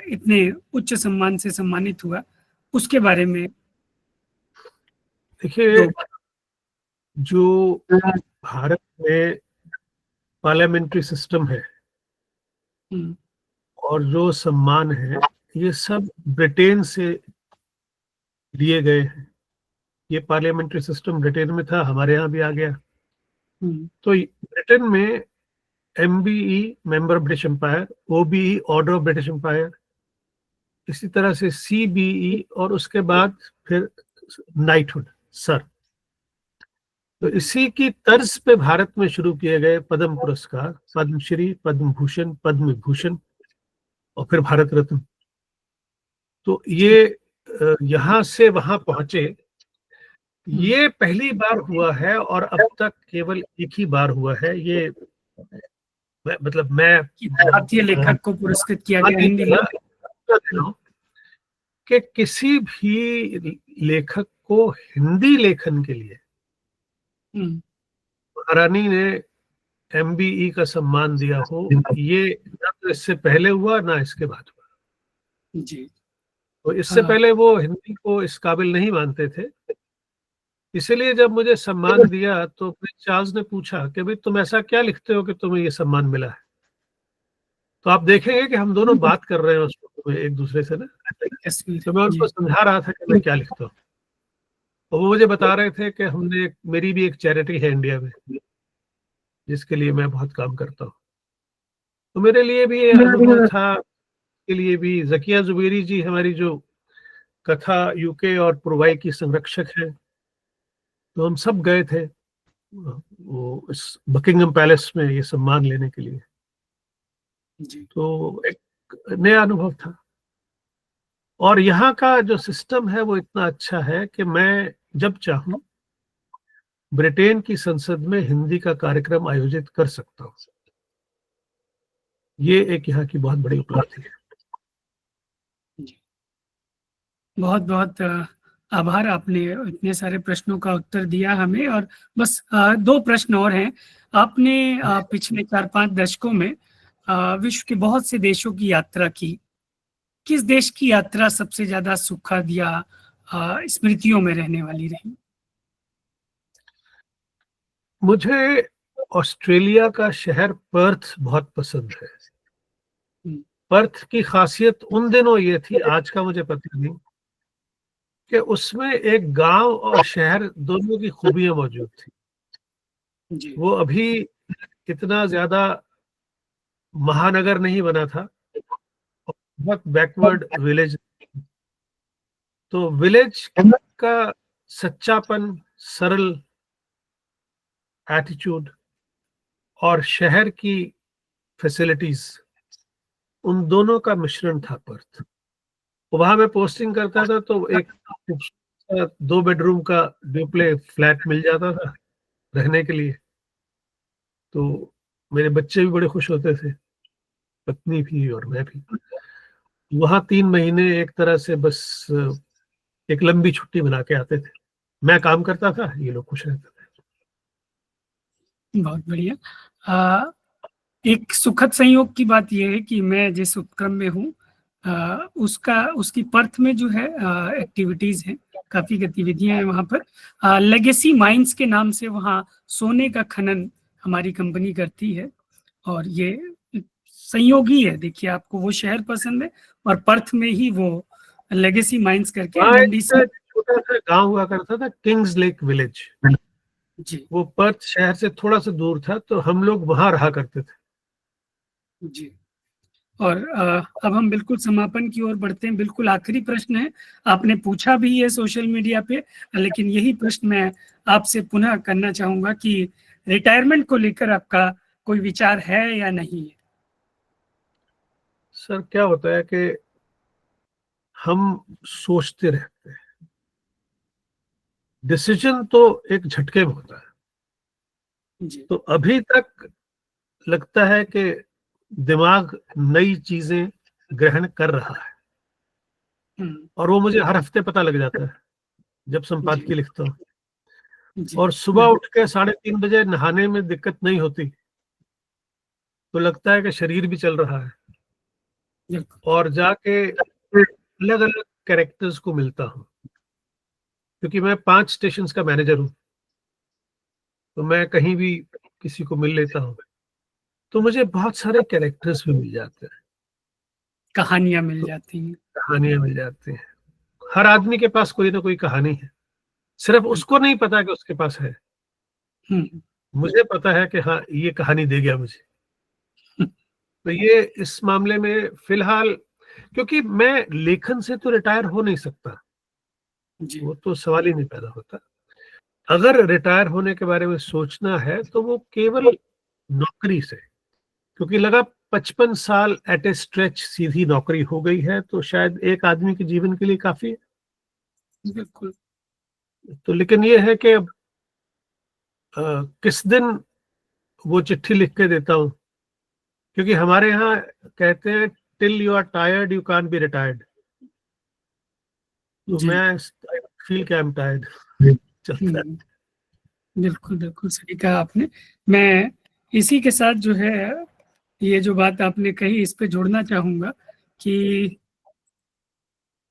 इतने उच्च सम्मान से सम्मानित हुआ, उसके बारे में। देखिए, जो भारत में पार्लियामेंट्री सिस्टम है और जो सम्मान है, ये सब ब्रिटेन से लिए गए हैं। ये पार्लियामेंट्री सिस्टम ब्रिटेन में था, हमारे यहाँ भी आ गया। तो ब्रिटेन में MBE, member of British Empire, OBE, order of British Empire, इसी तरह से CBE, और उसके बाद फिर नाइटहुड, सर। तो इसी की तर्ज पे भारत में शुरू किए गए पद्म पुरस्कार, पद्मश्री, पद्म भूषण, पद्म विभूषण और फिर भारत रत्न। तो ये यहाँ से वहां पहुंचे, ये पहली बार हुआ है और अब तक केवल एक ही बार हुआ है। ये मतलब मैं भारतीय लेखक को पुरस्कृत किया गया हिंदी में, कि किसी भी लेखक को हिंदी लेखन के लिए महारानी ने MBE का सम्मान दिया हो, ये ना तो इससे पहले हुआ ना इसके बाद हुआ जी। तो इससे पहले वो हिंदी को इस काबिल नहीं मानते थे। इसलिए जब मुझे सम्मान दिया तो चार्ल्स ने पूछा कि भाई तुम ऐसा क्या लिखते हो कि तुम्हें ये सम्मान मिला है। तो आप देखेंगे कि हम दोनों बात कर रहे हैं उस वक्त में एक दूसरे से ना। तो मैं उनको समझा रहा था कि मैं क्या लिखता हूँ, और वो मुझे बता रहे थे कि मेरी भी एक चैरिटी है इंडिया में जिसके लिए मैं बहुत काम करता हूँ। तो मेरे लिए भी ये अनुभव था, के लिए भी। ज़किया ज़ुबैरी जी हमारी जो कथा UK और पुरवाई की संरक्षक है, तो हम सब गए थे वो इस बकिंगम पैलेस में ये सम्मान लेने के लिए। तो एक नया अनुभव था, और यहाँ का जो सिस्टम है वो इतना अच्छा है कि मैं जब चाहूं ब्रिटेन की संसद में हिंदी का कार्यक्रम आयोजित कर सकता हूं। ये एक यहाँ की बहुत बड़ी उपलब्धि है। बहुत बहुत आभार, आपने इतने सारे प्रश्नों का उत्तर दिया हमें। और बस 2 प्रश्न और हैं। आपने पिछले 4-5 दशकों में विश्व के बहुत से देशों की यात्रा की। किस देश की यात्रा सबसे ज्यादा सुखद या स्मृतियों में रहने वाली रही? मुझे ऑस्ट्रेलिया का शहर पर्थ बहुत पसंद है। पर्थ की खासियत उन दिनों ये थी, आज का मुझे पता नहीं, कि उसमें एक गांव और शहर दोनों की खूबियां मौजूद थी। वो अभी इतना ज्यादा महानगर नहीं बना था, बहुत बैकवर्ड विलेज। तो विलेज का सच्चापन, सरल एटीट्यूड और शहर की फैसिलिटीज, उन दोनों का मिश्रण था पर्थ। वहां मैं पोस्टिंग करता था तो एक 2 बेडरूम का ड्यूप्ले फ्लैट मिल जाता था रहने के लिए। तो मेरे बच्चे भी बड़े खुश होते थे, पत्नी भी और मैं भी। वहां 3 महीने एक तरह से बस एक लंबी छुट्टी बना के आते थे। मैं काम करता था, ये लोग खुश रहते थे। बहुत बढ़िया। एक सुखद संयोग की बात यह है कि मैं जिस उपक्रम में हूँ उसकी पर्थ में जो है एक्टिविटीज हैं, काफी गतिविधियां हैं वहां पर। लेगेसी माइंस के नाम से वहाँ सोने का खनन हमारी कंपनी करती है, और ये संयोगी है। देखिए, आपको वो शहर पसंद है और पर्थ में ही वो लेगेसी माइंस करके NMDC छोटा सा गांव हुआ करता था, किंग्स लेक विलेज जी वो पर्थ शहर से थोड़ा सा दूर था, तो हम लोग वहां रहा करते थे जी। और अब हम बिल्कुल समापन की ओर बढ़ते हैं। बिल्कुल आखिरी प्रश्न है, आपने पूछा भी है सोशल मीडिया पे, लेकिन यही प्रश्न मैं आपसे पुनः करना चाहूंगा कि रिटायरमेंट को लेकर आपका कोई विचार है या नहीं है? सर क्या होता है कि हम सोचते रहते हैं, डिसीजन तो एक झटके में होता है। जी तो अभी तक लगता है कि दिमाग नई चीजें ग्रहण कर रहा है, और वो मुझे हर हफ्ते पता लग जाता है जब संपादकीय लिखता हूँ। जी और सुबह उठ के 3:30 बजे नहाने में दिक्कत नहीं होती, तो लगता है कि शरीर भी चल रहा है। बिल्कुल और जाके अलग अलग कैरेक्टर्स को मिलता हूँ, क्योंकि मैं 5 स्टेशंस का मैनेजर हूँ, तो मैं कहीं भी किसी को मिल लेता हूँ, तो मुझे बहुत सारे कैरेक्टर्स भी मिल जाते हैं, कहानियां मिल जाती हैं। कहानियां मिल जाती हैं। हर आदमी के पास कोई ना कोई कहानी है, सिर्फ उसको नहीं पता कि उसके पास है। हम्म, मुझे पता है कि हाँ, ये कहानी दे गया मुझे। तो ये इस मामले में फिलहाल, क्योंकि मैं लेखन से तो रिटायर हो नहीं सकता, जी वो तो सवाल ही नहीं पैदा होता। अगर रिटायर होने के बारे में सोचना है तो वो केवल नौकरी से, क्योंकि लगा 55 साल एट ए स्ट्रेच सीधी नौकरी हो गई है, तो शायद एक आदमी के जीवन के लिए काफी है। बिल्कुल तो लेकिन ये है कि अब किस दिन वो चिट्ठी लिख के देता हूँ, क्योंकि हमारे यहाँ कहते हैं till you are tired you can't be retired. तो जी मैं फील कि आई एम टायर्ड चलता है। बिल्कुल बिल्कुल सही कहा आपने। मैं इसी के साथ जो है, ये जो बात आपने कही, इस पे जोड़ना चाहूंगा कि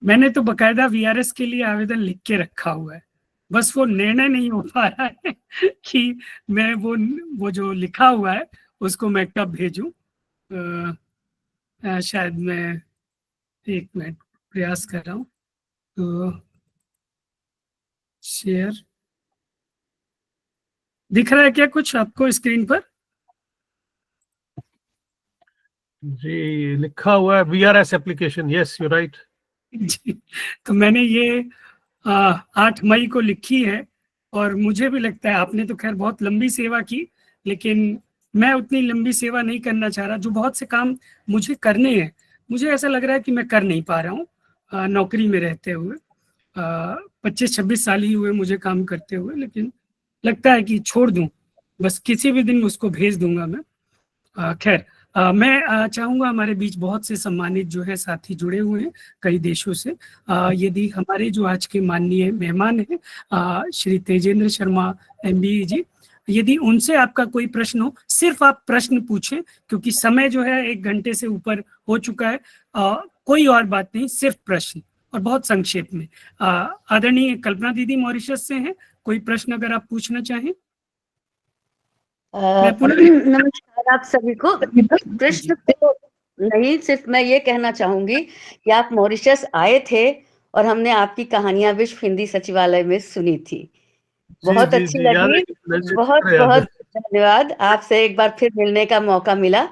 मैंने तो बकायदा VRS के लिए आवेदन लिख के रखा हुआ है, बस वो निर्णय नहीं हो पा रहा है कि मैं वो जो लिखा हुआ है उसको मैं कब भेजूं। शायद मैं एक मिनट प्रयास कर रहा हूँ। तो शेयर दिख रहा है क्या कुछ आपको स्क्रीन पर? जी, लिखा हुआ है VRS application, yes you right. जी, तो मैंने ये 8 मई को लिखी है, और मुझे भी लगता है, आपने तो खैर बहुत लंबी सेवा की, लेकिन मैं उतनी लंबी सेवा नहीं करना चाह रहा। जो बहुत से काम मुझे करने हैं, मुझे ऐसा लग रहा है कि मैं कर नहीं पा रहा हूँ नौकरी में रहते हुए। 25-26 साल ही हुए मुझे काम करते हुए, लेकिन लगता है कि छोड़ दूं, बस किसी भी दिन उसको भेज दूंगा मैं। खैर, मैं चाहूंगा, हमारे बीच बहुत से सम्मानित जो है साथी जुड़े हुए हैं कई देशों से। यदि हमारे जो आज के माननीय मेहमान हैं श्री तेजेंद्र शर्मा MBE जी, यदि उनसे आपका कोई प्रश्न हो, सिर्फ आप प्रश्न पूछें, क्योंकि समय जो है 1 घंटे से ऊपर हो चुका है। कोई और बात नहीं, सिर्फ प्रश्न, और बहुत संक्षेप में। आदरणीय कल्पना दीदी मॉरिशस से हैं, कोई प्रश्न अगर आप पूछना चाहें। नमस्कार आप सभी को। प्रश्न तो नहीं, सिर्फ मैं ये कहना चाहूंगी कि आप मॉरिशस आए थे और हमने आपकी कहानियां विश्व हिंदी सचिवालय में सुनी थी, बहुत अच्छी लगी। बहुत बहुत धन्यवाद। आपसे एक बार फिर मिलने का मौका मिला,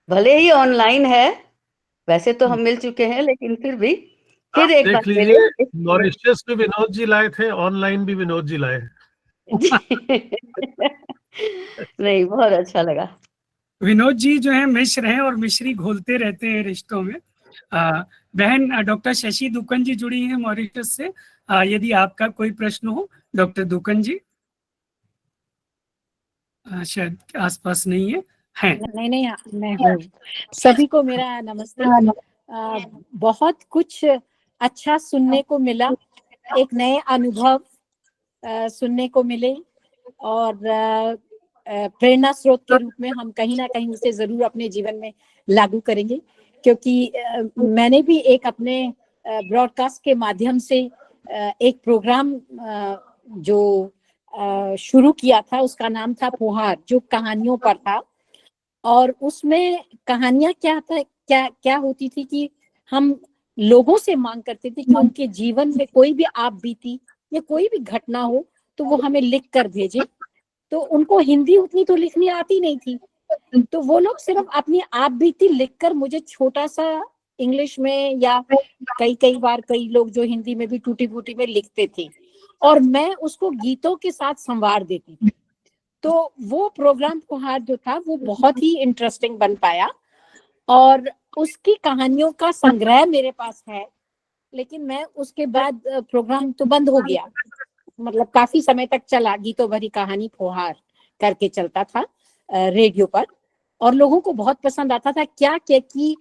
भले ही ऑनलाइन है, वैसे तो हम मिल चुके हैं, लेकिन फिर भी फिर एक बार मिले। मॉरिशस में विनोद जी लाए थे, ऑनलाइन भी विनोद जी लाए। नहीं, बहुत अच्छा लगा। विनोद जी जो है मिश्र हैं, और मिश्री घोलते रहते हैं रिश्तों में। बहन डॉक्टर शशि दुकन जी जुड़ी हैं मॉरिशस से। यदि आपका कोई प्रश्न हो, डॉक्टर दुकन जी शायद आसपास नहीं है। नहीं, मैं हूँ। सभी को मेरा नमस्ते। बहुत कुछ अच्छा सुनने को मिला, एक नए अनुभव सुनने को मिले, और प्रेरणा स्रोत के रूप में हम कहीं ना कहीं उसे जरूर अपने जीवन में लागू करेंगे, क्योंकि मैंने भी एक अपने ब्रॉडकास्ट के माध्यम से एक प्रोग्राम जो शुरू किया था, उसका नाम था फुहार, जो कहानियों पर था। और उसमें कहानियां क्या होती थी कि हम लोगों से मांग करते थे कि उनके जीवन में कोई भी आप बीती या कोई भी घटना हो तो वो हमें लिख कर भेजे। तो उनको हिंदी उतनी तो लिखनी आती नहीं थी, तो वो लोग सिर्फ अपनी आप बीती लिखकर मुझे छोटा सा इंग्लिश में, या कई बार कई लोग जो हिंदी में भी टूटी फूटी में लिखते थे, और मैं उसको गीतों के साथ संवार देती थी। तो वो प्रोग्राम फुहार जो था वो बहुत ही इंटरेस्टिंग बन पाया, और उसकी कहानियों का संग्रह मेरे पास है। लेकिन मैं उसके बाद प्रोग्राम तो बंद हो गया, मतलब काफी समय तक चला गीतों भरी कहानी फुहार करके चलता था रेडियो पर, और लोगों को बहुत पसंद आता था। क्या कि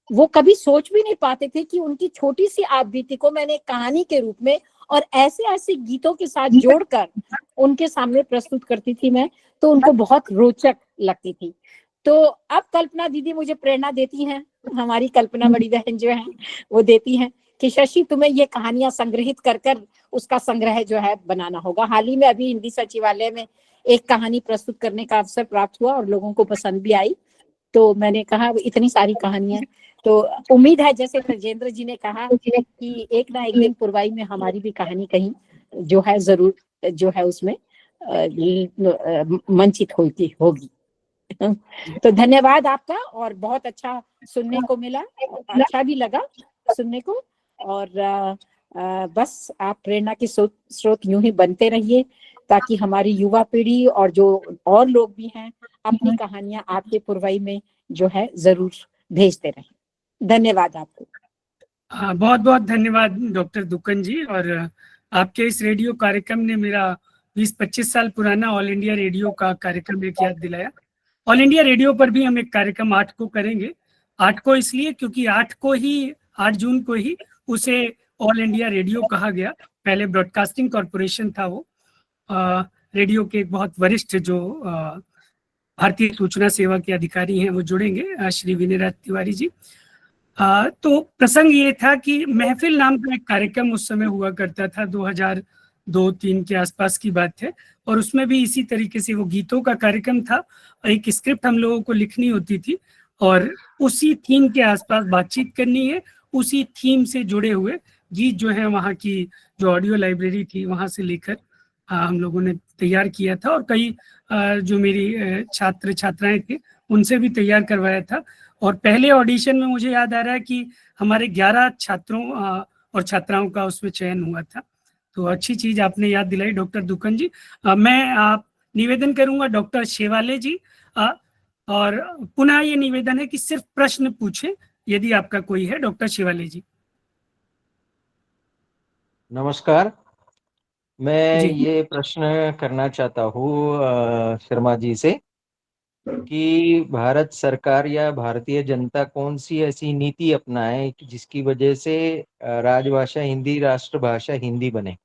वो कभी सोच भी नहीं पाते थे कि उनकी छोटी सी आप बीती को मैंने कहानी के रूप में और ऐसे ऐसे गीतों के साथ जोड़कर उनके सामने प्रस्तुत करती थी मैं, तो उनको बहुत रोचक लगती थी। तो अब कल्पना दीदी मुझे प्रेरणा देती हैं, हमारी कल्पना बड़ी बहन जो है वो देती हैं कि शशि तुम्हें ये कहानियां संग्रहित कर कर उसका संग्रह जो है बनाना होगा। हाल ही में अभी हिंदी सचिवालय में एक कहानी प्रस्तुत करने का अवसर प्राप्त हुआ और लोगों को पसंद भी आई। तो मैंने कहा इतनी सारी कहानियां, तो उम्मीद है जैसे तजेंद्र जी ने कहा कि एक ना एक दिन पुरवाई में हमारी भी कहानी कहीं जो है जरूर जो है उसमें मंचित होगी। तो धन्यवाद आपका, और बहुत अच्छा सुनने को मिला, अच्छा भी लगा सुनने को। और बस आप प्रेरणा के स्रोत यूं ही बनते रहिए, ताकि हमारी युवा पीढ़ी और जो और लोग भी हैं अपनी कहानियां आपके पुरवाई में जो है जरूर भेजते रहें। धन्यवाद आपको। बहुत बहुत धन्यवाद डॉक्टर दुक्कन जी। और आपके इस रेडियो कार्यक्रम ने मेरा 20-25 साल पुराना ऑल इंडिया रेडियो का कार्यक्रम एक याद दिलाया। ऑल इंडिया रेडियो पर भी हम एक कार्यक्रम 8 को करेंगे। 8 को इसलिए क्योंकि 8 जून को ही उसे ऑल इंडिया रेडियो कहा गया। पहले ब्रॉडकास्टिंग कॉरपोरेशन था वो। रेडियो के एक बहुत वरिष्ठ जो भारतीय सूचना सेवा के अधिकारी हैं वो जुड़ेंगे, श्री विनय राज तिवारी जी। तो प्रसंग ये था कि महफिल नाम का एक कार्यक्रम उस समय हुआ करता था, 2002-3 के आसपास की बात है। और उसमें भी इसी तरीके से वो गीतों का कार्यक्रम था। एक स्क्रिप्ट हम लोगों को लिखनी होती थी और उसी थीम के आसपास बातचीत करनी है। उसी थीम से जुड़े हुए गीत जो है वहाँ की जो ऑडियो लाइब्रेरी थी वहाँ से लेकर हम लोगों ने तैयार किया था। और कई जो मेरी छात्र छात्राएं थे उनसे भी तैयार करवाया था। और पहले ऑडिशन में मुझे याद आ रहा है कि हमारे 11 छात्रों और छात्राओं का उसमें चयन हुआ था। तो अच्छी चीज आपने याद दिलाई डॉक्टर दुक्कन जी। मैं निवेदन करूंगा डॉक्टर शेवाले जी, और पुनः ये निवेदन है कि सिर्फ प्रश्न पूछें यदि आपका कोई है। डॉक्टर शेवाले जी। नमस्कार, मैं जी। ये प्रश्न करना चाहता हूँ शर्मा जी से कि भारत सरकार या भारतीय जनता कौन सी ऐसी नीति अपनाए जिसकी वजह से राजभाषा हिंदी, राष्ट्रभाषा हिंदी बने।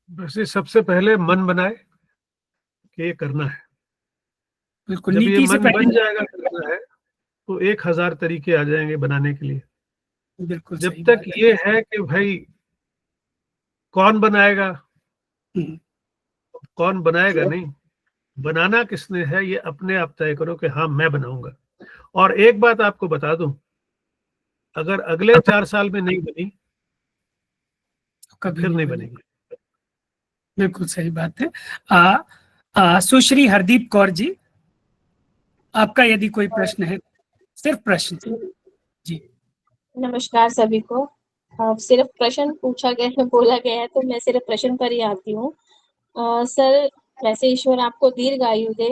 वैसे सबसे पहले मन बनाए कि ये करना है। बिल्कुल, जब ये नीति से मन बन पहले जाएगा करना है तो 1000 तरीके आ जाएंगे बनाने के लिए। बिल्कुल जब सही तक बात ये है कि भाई कौन बनाएगा, है। कौन बनाएगा नहीं, बनाना किसने है ये अपने आप तय करो कि हाँ मैं बनाऊंगा। और एक बात आपको बता दूं, अगर अगले 4 साल में नहीं बनी तो कभी फिर नहीं नहीं बने। बनेगी। बिल्कुल सही बात है। सुश्री हरदीप कौर जी, आपका यदि कोई प्रश्न है, सिर्फ प्रश्न जी। नमस्कार सभी को। सिर्फ प्रश्न पूछा गया है, बोला गया है, तो मैं सिर्फ प्रश्न पर ही आती हूँ। सर, वैसे ईश्वर आपको दीर्घायु दे,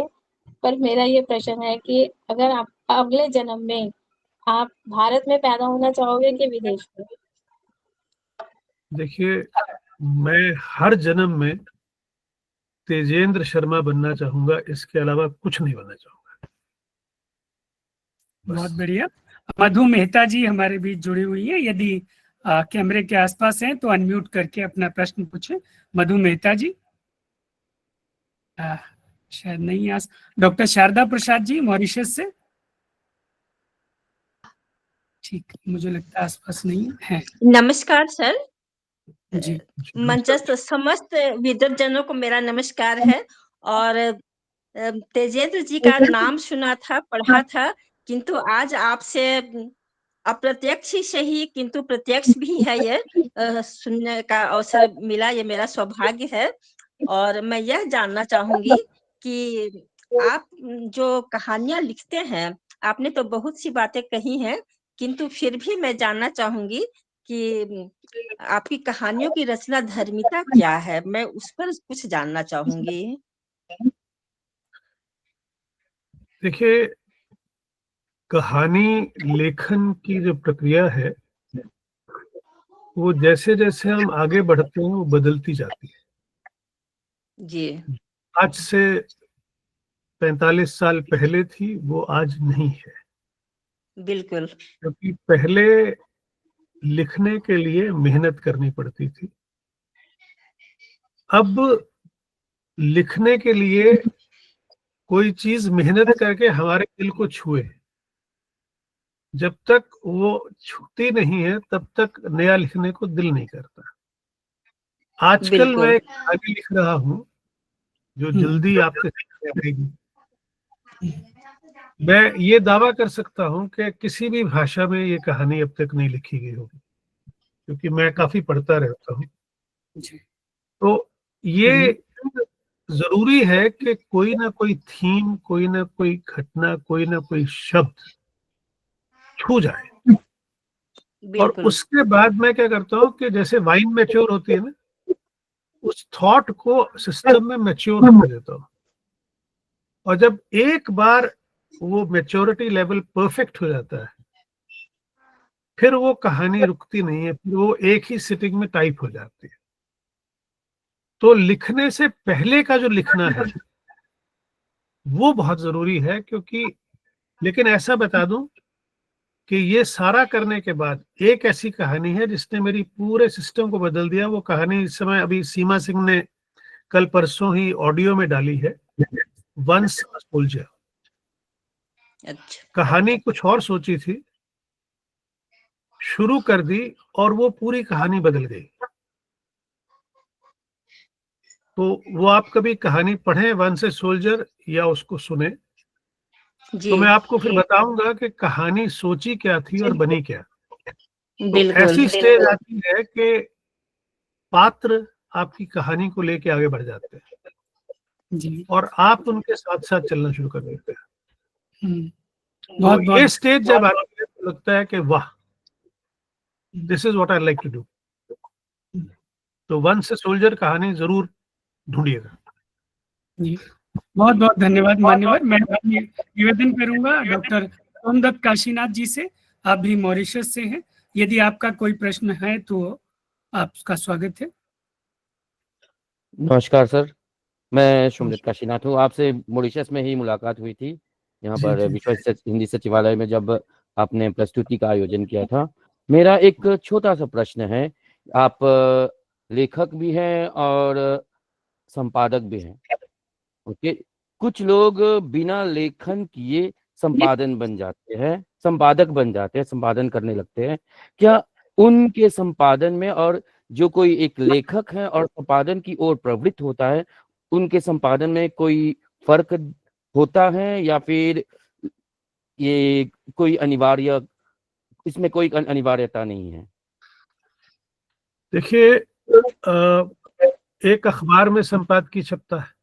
पर मेरा ये प्रश्न है कि अगर आप अगले जन्म में आप भारत में पैदा होना चाहोगे कि विदेश में? देखिए, मैं हर जन्म में तेजेंद्र शर्मा बनना चाहूंगा, इसके अलावा कुछ नहीं बनना चाहूंगा। बहुत बढ़िया। मधु मेहता जी हमारे बीच जुड़ी हुई है, यदि कैमरे के आसपास हैं तो अनम्यूट करके अपना प्रश्न पूछें। मधु मेहता जी। शायद नहीं। डॉक्टर शारदा प्रसाद जी मॉरिशस से। ठीक, मुझे लगता है आसपास नहीं है। नमस्कार सर। जी, मंचस्थ समस्त विद्वतजनों को मेरा नमस्कार है। और तेजेंद्र जी का नाम सुना था, पढ़ा था, किंतु आज आपसे अप्रत्यक्ष ही सही किंतु प्रत्यक्ष भी है ये सुनने का अवसर मिला, ये मेरा सौभाग्य है। और मैं यह जानना चाहूंगी कि आप जो कहानियां लिखते हैं, आपने तो बहुत सी बातें कही हैं, किंतु फिर भी मैं जानना चाहूंगी कि आपकी कहानियों की रचना धर्मिता क्या है? मैं उस पर कुछ जानना चाहूंगी। देखिए, कहानी लेखन की जो प्रक्रिया है, वो जैसे जैसे हम आगे बढ़ते हैं वो बदलती जाती है। जी, आज से 45 साल पहले थी, वो आज नहीं है। बिल्कुल, क्योंकि पहले लिखने के लिए मेहनत करनी पड़ती थी। अब लिखने के लिए कोई चीज मेहनत करके हमारे दिल को छुए, जब तक वो छूती नहीं है तब तक नया लिखने को दिल नहीं करता। आजकल बिल्कुल। मैं एक कहानी लिख रहा हूँ जो जल्दी आपके सामने आएगी। मैं ये दावा कर सकता हूँ कि किसी भी भाषा में ये कहानी अब तक नहीं लिखी गई होगी, क्योंकि मैं काफी पढ़ता रहता हूँ। जी, तो ये जरूरी है कि कोई ना कोई थीम, कोई ना कोई घटना, कोई ना कोई शब्द छू जाए। और बिल्कुल, उसके बाद मैं क्या करता हूँ कि जैसे वाइन मैच्योर होती है ना, उस थॉट को सिस्टम में मैच्योर कर देता हूँ। और जब एक बार वो मैच्योरिटी लेवल परफेक्ट हो जाता है, फिर वो कहानी रुकती नहीं है, फिर वो एक ही सिटिंग में टाइप हो जाती है। तो लिखने से पहले का जो लिखना है वो बहुत जरूरी है, क्योंकि लेकिन ऐसा बता दूं कि ये सारा करने के बाद एक ऐसी कहानी है जिसने मेरी पूरे सिस्टम को बदल दिया। वो कहानी इस समय अभी सीमा सिंह ने कल परसों ही ऑडियो में डाली है, वंस अ सोल्जर। अच्छा, कहानी कुछ और सोची थी, शुरू कर दी और वो पूरी कहानी बदल गई। तो वो आप कभी कहानी पढ़ें वंस ए सोल्जर या उसको सुने, जी, तो मैं आपको फिर बताऊंगा कि कहानी सोची क्या थी और बनी क्या। तो बिल्कुल, ऐसी स्टेज आती है कि पात्र आपकी कहानी को लेके आगे बढ़ जाते हैं जी, और आप उनके साथ साथ चलना शुरू कर देते हैं। बहुत तो ये बहुत स्टेज जब आती है तो लगता है कि वाह, this is what I like to do. तो वंस ए सोल्जर कहानी जरूर ढूंढिएगा। जी, बहुत बहुत धन्यवाद मान्यवर। मैं अभी निवेदन करूंगा डॉक्टर सोमदत्त काशीनाथ जी से, आप भी मॉरिशस से हैं, यदि आपका कोई प्रश्न है तो आपका स्वागत है। नमस्कार सर, मैं सोमदत्त काशीनाथ हूँ। आपसे मॉरिशस में ही मुलाकात हुई थी, यहाँ जी, पर जी, विश्व हिंदी सचिवालय में जब आपने प्रस्तुति का आयोजन किया था। मेरा एक छोटा सा प्रश्न है, आप लेखक भी हैं और संपादक भी हैं, ओके। कुछ लोग बिना लेखन किए संपादन बन जाते हैं, संपादक बन जाते हैं, संपादन करने लगते हैं। क्या उनके संपादन में और जो कोई एक लेखक है और संपादन की ओर प्रवृत्त होता है, उनके संपादन में कोई फर्क होता है, या फिर ये कोई अनिवार्य, इसमें कोई अनिवार्यता नहीं है? देखिए, एक अखबार में संपादकीय छपता है,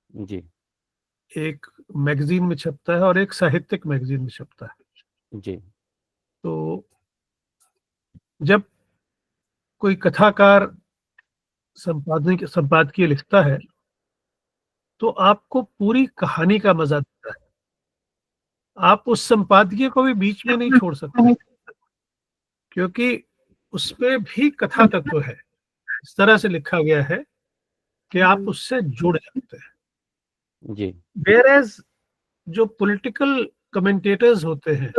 जी एक मैगजीन में छपता है और एक साहित्यिक मैगजीन में छपता है। जी तो जब कोई कथाकार संपादकीय लिखता है तो आपको पूरी कहानी का मजा देता है। आप उस संपादकीय को भी बीच में नहीं छोड़ सकते, क्योंकि उसमें भी कथा तत्व है। इस तरह से लिखा गया है कि आप उससे जुड़ जाते हैं। जी वेयरएज जो पॉलिटिकल कमेंटेटर्स होते हैं,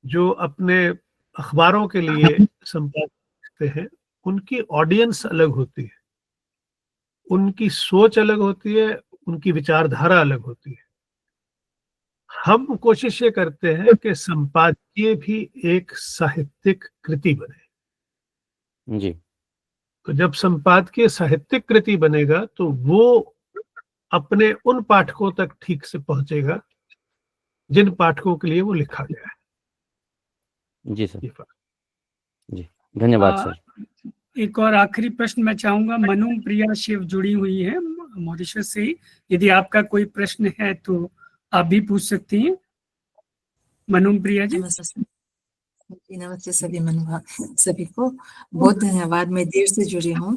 जो अपने अखबारों के लिए संपादक लिखते हैं, उनकी ऑडियंस अलग होती है, उनकी सोच अलग होती है, उनकी विचारधारा अलग होती है। हम कोशिश ये करते हैं कि संपादकीय भी एक साहित्यिक कृति बने। जी तो जब संपादकीय साहित्यिक कृति बनेगा तो वो अपने उन पाठकों तक ठीक से पहुंचेगा जिन पाठकों के लिए वो लिखा गया है। जी सर, ये फर्क। जी धन्यवाद सर। एक और आखिरी प्रश्न मैं चाहूंगा, मनुम प्रिया शिव जुड़ी हुई है मॉरिशस से ही, यदि आपका कोई प्रश्न है तो आप भी पूछ सकती हैं। मनुम प्रिया जी। नमस्ते सभी को बहुत धन्यवाद। मैं देर से जुड़ी हूँ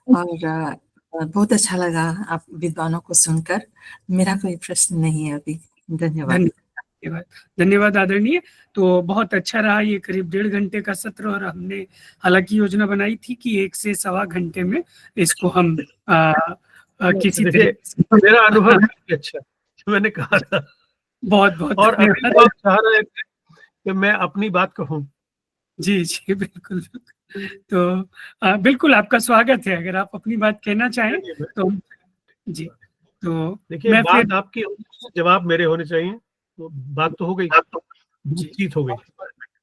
और बहुत अच्छा लगा आप विद्वानों को सुनकर। मेरा कोई प्रश्न नहीं है अभी। धन्यवाद। धन्यवाद आदरणीय। तो बहुत अच्छा रहा ये करीब 1.5 घंटे का सत्र, और हमने हालांकि योजना बनाई थी कि 1 से सवा घंटे में इसको हम किसी तरह। मेरा अनुभव अच्छा, मैंने कहा था। बहुत बहुत और अभी तो आप चाह रहे थे कि मैं अपनी बात कहूं। जी जी बिल्कुल। तो बिल्कुल आपका स्वागत है, अगर आप अपनी बात कहना चाहें तो। जी तो देखिए, बात आपकी जवाब मेरे होने चाहिए, तो बात तो हो गई, जीत हो गई।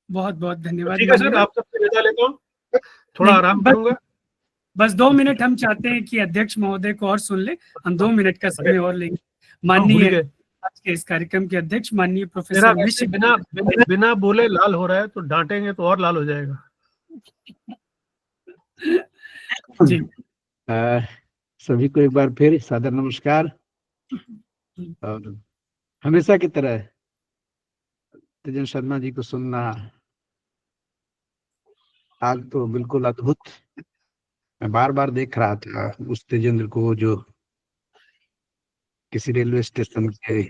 बहुत बहुत धन्यवाद। ठीक है सर, आप सबसे विदा लेता हूँ, थोड़ा आराम करूंगा। बस 2 मिनट हम चाहते हैं कि अध्यक्ष महोदय को और सुन ले, हम 2 मिनट का समय और लेंगे। माननीय आज के इस कार्यक्रम के अध्यक्ष माननीय प्रोफेसर बिना बोले लाल हो रहा है, तो डांटेंगे तो और लाल हो जाएगा। जी सभी को एक बार फिर सादर नमस्कार। और हमेशा की तरह तेजन शर्मा जी को सुनना आज तो बिल्कुल अद्भुत। मैं बार बार देख रहा था उस तेजेंद्र को जो किसी रेलवे स्टेशन के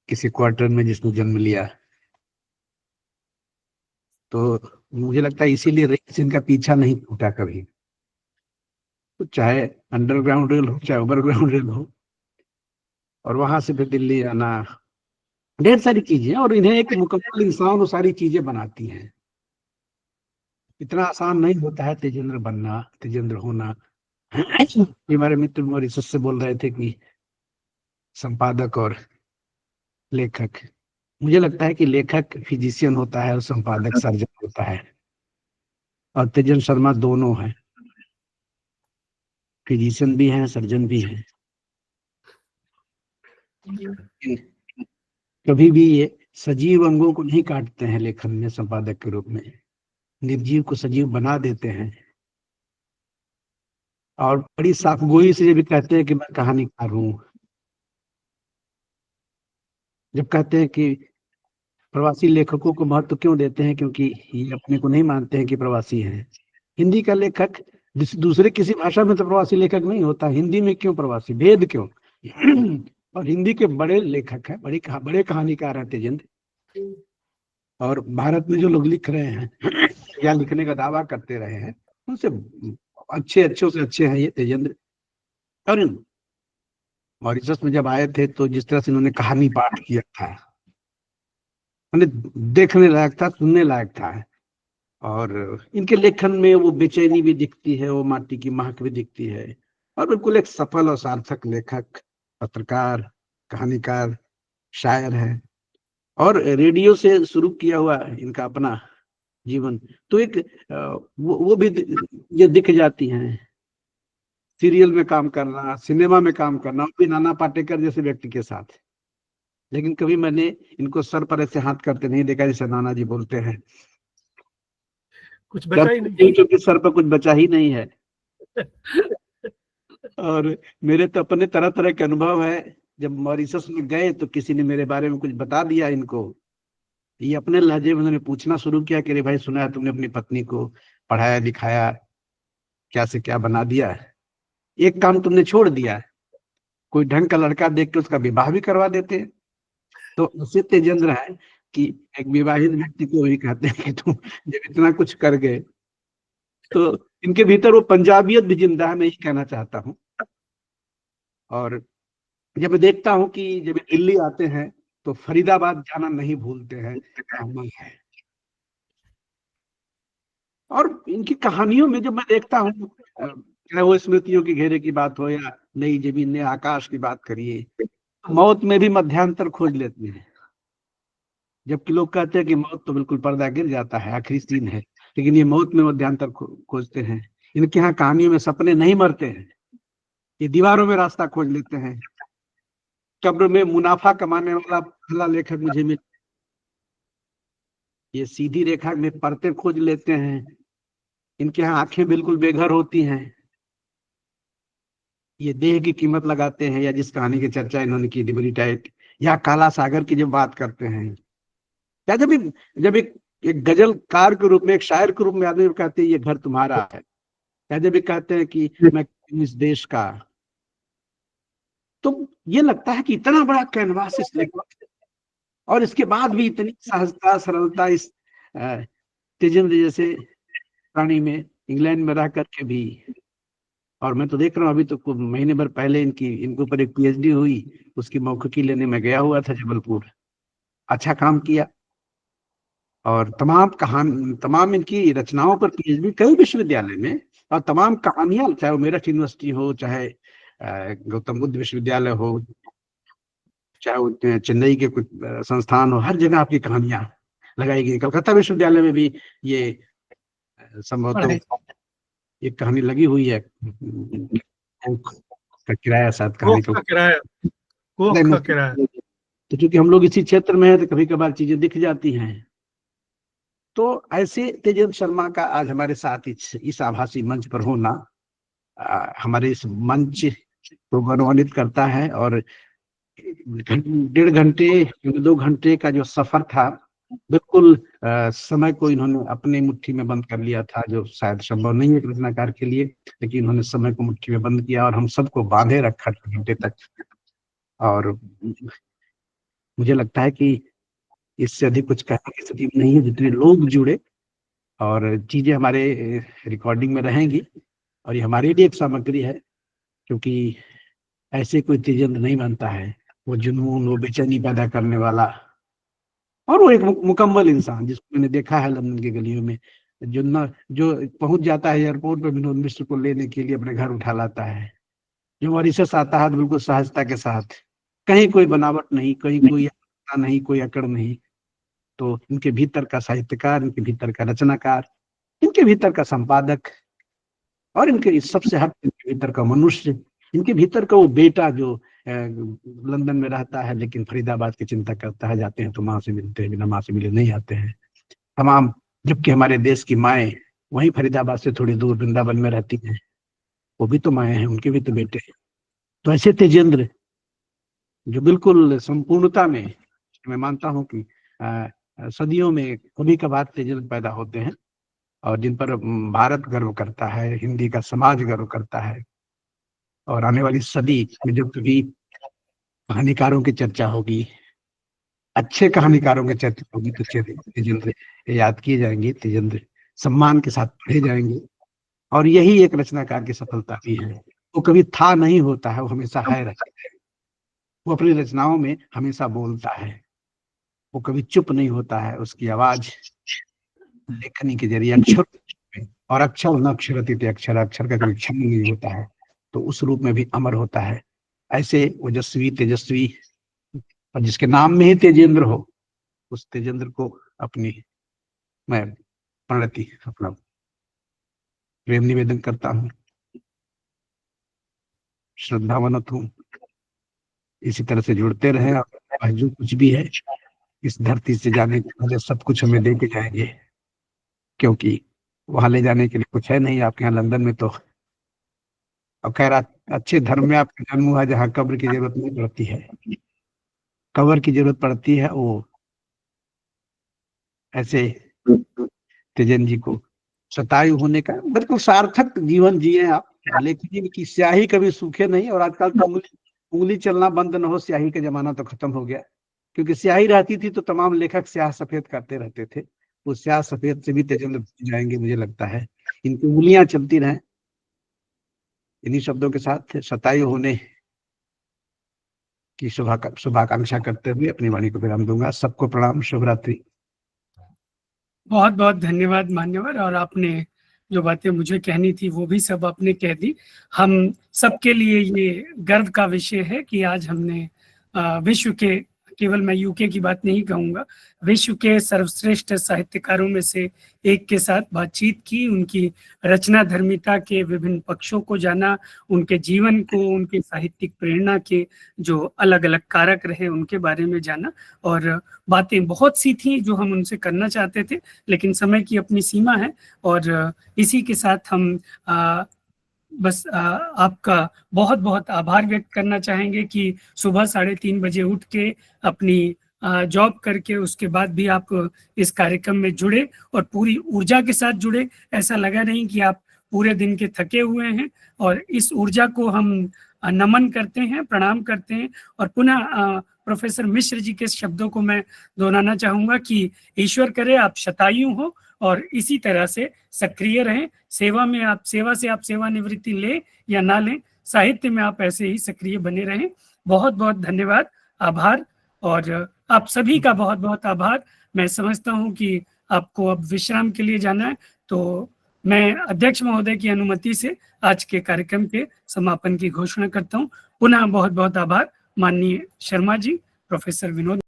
किसी क्वार्टर में जिसने जन्म लिया। तो मुझे लगता है इसीलिए रेल से इनका पीछा नहीं टूटा कभी। तो चाहे अंडरग्राउंड रेल हो, चाहे ओवरग्राउंड रेल हो, और वहां से फिर दिल्ली आना, ढेर सारी चीजें, और इन्हें एक मुकम्मल इंसान वो सारी चीजें बनाती हैं। इतना आसान नहीं होता है तेजेंद्र बनना, तेजेंद्र होना। हमारे मित्र मॉरिशस से बोल रहे थे कि संपादक और लेखक, मुझे लगता है कि लेखक फिजिशियन होता है और संपादक सर्जन होता है, और तेजन शर्मा दोनों हैं, फिजिशियन भी हैं, सर्जन भी हैं। कभी भी ये सजीव अंगों को नहीं काटते हैं लेखन में, संपादक के रूप में निर्जीव को सजीव बना देते हैं। और बड़ी साफगोई से ये भी कहते हैं कि मैं कहानीकार हूं। जब कहते हैं कि प्रवासी लेखकों को महत्व क्यों देते हैं, क्योंकि ये अपने को नहीं मानते हैं कि प्रवासी हैं। हिंदी का लेखक दूसरे किसी भाषा में तो प्रवासी लेखक नहीं होता, हिंदी में क्यों प्रवासी, भेद क्यों? और हिंदी के बड़े लेखक हैं, बड़े कहानीकार हैं तेजेंद्र। और भारत में जो लोग लिख रहे हैं या लिखने का दावा करते रहे हैं, उनसे अच्छों से अच्छे हैं ये तेजेंद्र। और मॉरिशस में जब आए थे तो जिस तरह से इन्होंने कहानी पाठ किया था, देखने लायक था, सुनने लायक था। और इनके लेखन में वो बेचैनी भी दिखती है, वो माटी की महक भी दिखती है। और बिल्कुल एक सफल और सार्थक लेखक, पत्रकार, कहानीकार, शायर है। और रेडियो से शुरू किया हुआ इनका अपना जीवन, तो एक वो भी ये दिख जाती हैं। सीरियल में काम करना, सिनेमा में काम करना, वो भी नाना पाटेकर जैसे व्यक्ति के साथ। लेकिन कभी मैंने इनको सर पर ऐसे हाथ करते नहीं देखा जैसे नाना जी बोलते हैं। कुछ बचा ही नहीं, क्योंकि सर पर कुछ बचा ही नहीं है। और मेरे तो अपने तरह तरह के अनुभव है। जब मॉरिशस में गए तो किसी ने मेरे बारे में कुछ बता दिया इनको, ये अपने लहजे में उन्होंने पूछना शुरू किया कि अरे भाई, सुना है तुमने अपनी पत्नी को पढ़ाया लिखाया, क्या से क्या बना दिया, एक काम तुमने छोड़ दिया, कोई ढंग का लड़का देख के उसका विवाह भी करवा देते। तो उससे तेजेंद्र है कि एक विवाहित व्यक्ति को भी कहते हैं कि तुम जब इतना कुछ कर गए, तो इनके भीतर वो पंजाबियत भी जिंदा है, मैं यही कहना चाहता हूँ। और जब मैं देखता हूँ कि जब दिल्ली आते हैं तो फरीदाबाद जाना नहीं भूलते हैं, है। और इनकी कहानियों में जब मैं देखता हूँ, चाहे वो स्मृतियों के घेरे की बात हो या नई जमीन ने आकाश की बात करिए, मौत में भी मध्यांतर खोज लेते हैं, जबकि लोग कहते हैं कि मौत तो बिल्कुल पर्दा गिर जाता है, आखिरी सीन है, लेकिन ये मौत में मध्यांतर खोजते हैं। इनके यहाँ कहानियों में सपने नहीं मरते हैं, ये दीवारों में रास्ता खोज लेते हैं। कब्र में मुनाफा कमाने वाला पहला लेखक मुझे मिला, ये सीधी रेखा में परतें खोज लेते हैं। इनके यहाँ आंखें बिल्कुल बेघर होती हैं, ये देह की कीमत लगाते हैं, या जिस कहानी की चर्चा इन्होंने की डिबरी टाइट या काला सागर की जब बात करते हैं, या जब एक गजलकार के रूप में, एक शायर के रूप में आदमी कहते हैं ये घर तुम्हारा है, या जब कहते हैं कि मैं इस देश का, तो ये लगता है कि इतना बड़ा कैनवास इस लेखक, और इसके बाद भी इतनी सहजता सरलता इस तेजेंद्र जैसे प्राणी में, इंग्लैंड में रह करके भी। और मैं तो देख रहा हूँ अभी तो महीने भर पहले इनके ऊपर एक पीएचडी हुई, उसकी मौखिकी लेने में गया हुआ था जबलपुर, अच्छा काम किया। और तमाम इनकी रचनाओं पर पीएचडी कई विश्वविद्यालय में, और तमाम कहानियां, चाहे वो मेरठ यूनिवर्सिटी हो, चाहे गौतम बुद्ध विश्वविद्यालय हो, चाहे वो चेन्नई के कुछ संस्थान हो, हर जगह आपकी कहानियां लगाई गई। कलकत्ता विश्वविद्यालय में भी ये संभवतः एक कहानी लगी हुई है, का किराया, साथ कहानी का किराया। तो चूंकि हम लोग इसी क्षेत्र में है तो कभी कभार चीजें दिख जाती हैं। तो ऐसे तेजेंद्र शर्मा का आज हमारे साथ इस आभासी मंच पर होना हमारे इस मंच को गौरवान्वित करता है। और 1.5 घंटे 2 घंटे का जो सफर था, बिल्कुल समय को इन्होंने अपने मुट्ठी में बंद कर लिया था, जो शायद संभव नहीं है एक रचनाकार के लिए, लेकिन इन्होंने समय को मुट्ठी में बंद किया और हम सबको बांधे रखा 2 घंटे तक। और मुझे लगता है कि इससे अधिक कुछ कहने की स्थिति नहीं है। जितने लोग जुड़े और चीजें हमारे रिकॉर्डिंग में रहेंगी, और ये हमारे लिए एक सामग्री है, क्योंकि ऐसे कोई तेजेंद्र नहीं बनता है, वो जुनून, वो बेचैनी पैदा करने वाला, और वो एक मुकम्मल इंसान जिसको मैंने देखा है लंदन की गलियों में, जो पहुंच जाता है एयरपोर्ट पर विनोद मिश्र को लेने के लिए, अपने घर उठा लाता है, जो मॉरिशस आता है बिल्कुल सहजता के साथ, कहीं कोई बनावट नहीं, कहीं कोई नहीं, कोई अकड़ नहीं। तो इनके भीतर का साहित्यकार, इनके भीतर का रचनाकार, इनके भीतर का संपादक, और इनके सबसे हट इनके भीतर का मनुष्य, इनके भीतर का वो बेटा जो लंदन में रहता है लेकिन फरीदाबाद की चिंता करता है, जाते हैं तो माँ से मिलते हैं, बिना माँ से मिले नहीं आते हैं तमाम, जबकि हमारे देश की माएँ वहीं फरीदाबाद से थोड़ी दूर वृंदावन में रहती हैं, वो भी तो माएँ हैं, उनके भी तो बेटे हैं। तो ऐसे तेजेंद्र जो बिल्कुल संपूर्णता में, मैं मानता हूँ कि सदियों में कभी कभार तेजेंद्र पैदा होते हैं, और जिन पर भारत गर्व करता है, हिंदी का समाज गर्व करता है। और आने वाली सदी में जब कभी कहानीकारों की चर्चा होगी, अच्छे कहानीकारों की चर्चा होगी, तो तेजेंद्र याद किए जाएंगे, तेजेंद्र सम्मान के साथ पढ़े जाएंगे। और यही एक रचनाकार की सफलता भी है, वो कभी था नहीं होता है, वो हमेशा है रहता है। वो अपनी रचनाओं में हमेशा बोलता है, वो कभी चुप नहीं होता है, उसकी आवाज लेखनी के जरिए अक्षर, और अक्षर न अक्षरती अक्षर, अक्षर का कभी क्षण नहीं होता है, तो उस रूप में भी अमर होता है। ऐसे ओजस्वी, तेजस्वी, और जिसके नाम में ही तेजेंद्र हो, उस तेजेंद्र को अपनी मैं प्रणति, अपना प्रेम निवेदन करता हूँ, श्रद्धावनत हूँ। इसी तरह से जुड़ते रहें, और जो कुछ भी है इस धरती से जाने के पहले सब कुछ हमें दे के जाएंगे, क्योंकि वहां ले जाने के लिए कुछ है नहीं आपके यहाँ लंदन में। तो और खैर अच्छे धर्म में आपका जन्म हुआ जहाँ कब्र की जरूरत नहीं पड़ती है, कब्र की जरूरत पड़ती है वो ऐसे तेजेंद्र जी को शतायु होने का बिल्कुल सार्थक जीवन जिए आप। लेकिन की स्याही कभी सूखे नहीं, और आजकल तो उंगली चलना बंद न हो, स्याही का जमाना तो खत्म हो गया, क्योंकि स्याही रहती थी तो तमाम लेखक स्याह सफेद करते रहते थे। वो स्याह सफेद से भी तेजेंद्र जाएंगे मुझे लगता है, इनकी उंगलियां चलती रहें। इन्हीं शब्दों के साथ शतायु होने की शुभाकांक्षा करते हुए अपनी वाणी को विराम दूंगा। सबको प्रणाम, शुभ रात्रि। बहुत बहुत धन्यवाद मान्यवर, और आपने जो बातें मुझे कहनी थी वो भी सब आपने कह दी। हम सबके लिए ये गर्व का विषय है कि आज हमने विश्व के, केवल मैं यूके की बात नहीं कहूँगा, विश्व के सर्वश्रेष्ठ साहित्यकारों में से एक के साथ बातचीत की, उनकी रचना धर्मिता के विभिन्न पक्षों को जाना, उनके जीवन को, उनके साहित्यिक प्रेरणा के जो अलग अलग कारक रहे उनके बारे में जाना, और बातें बहुत सी थी जो हम उनसे करना चाहते थे, लेकिन समय की अपनी सीमा है। और इसी के साथ हम बस आपका बहुत बहुत आभार व्यक्त करना चाहेंगे कि सुबह 3:30 बजे उठ के अपनी जॉब करके उसके बाद भी आप इस कार्यक्रम में जुड़े और पूरी ऊर्जा के साथ जुड़े। ऐसा लगा नहीं कि आप पूरे दिन के थके हुए हैं, और इस ऊर्जा को हम नमन करते हैं, प्रणाम करते हैं। और पुनः प्रोफेसर मिश्र जी के शब्दों को मैं दोहराना चाहूँगा कि ईश्वर करे आप शतायु हो और इसी तरह से सक्रिय रहें। सेवा से आप सेवानिवृत्ति लें या ना लें, साहित्य में आप ऐसे ही सक्रिय बने रहें। बहुत बहुत धन्यवाद, आभार, और आप सभी का बहुत बहुत आभार। मैं समझता हूँ कि आपको अब विश्राम के लिए जाना है, तो मैं अध्यक्ष महोदय की अनुमति से आज के कार्यक्रम के समापन की घोषणा करता हूँ। पुनः बहुत बहुत आभार माननीय शर्मा जी, प्रोफेसर विनोद।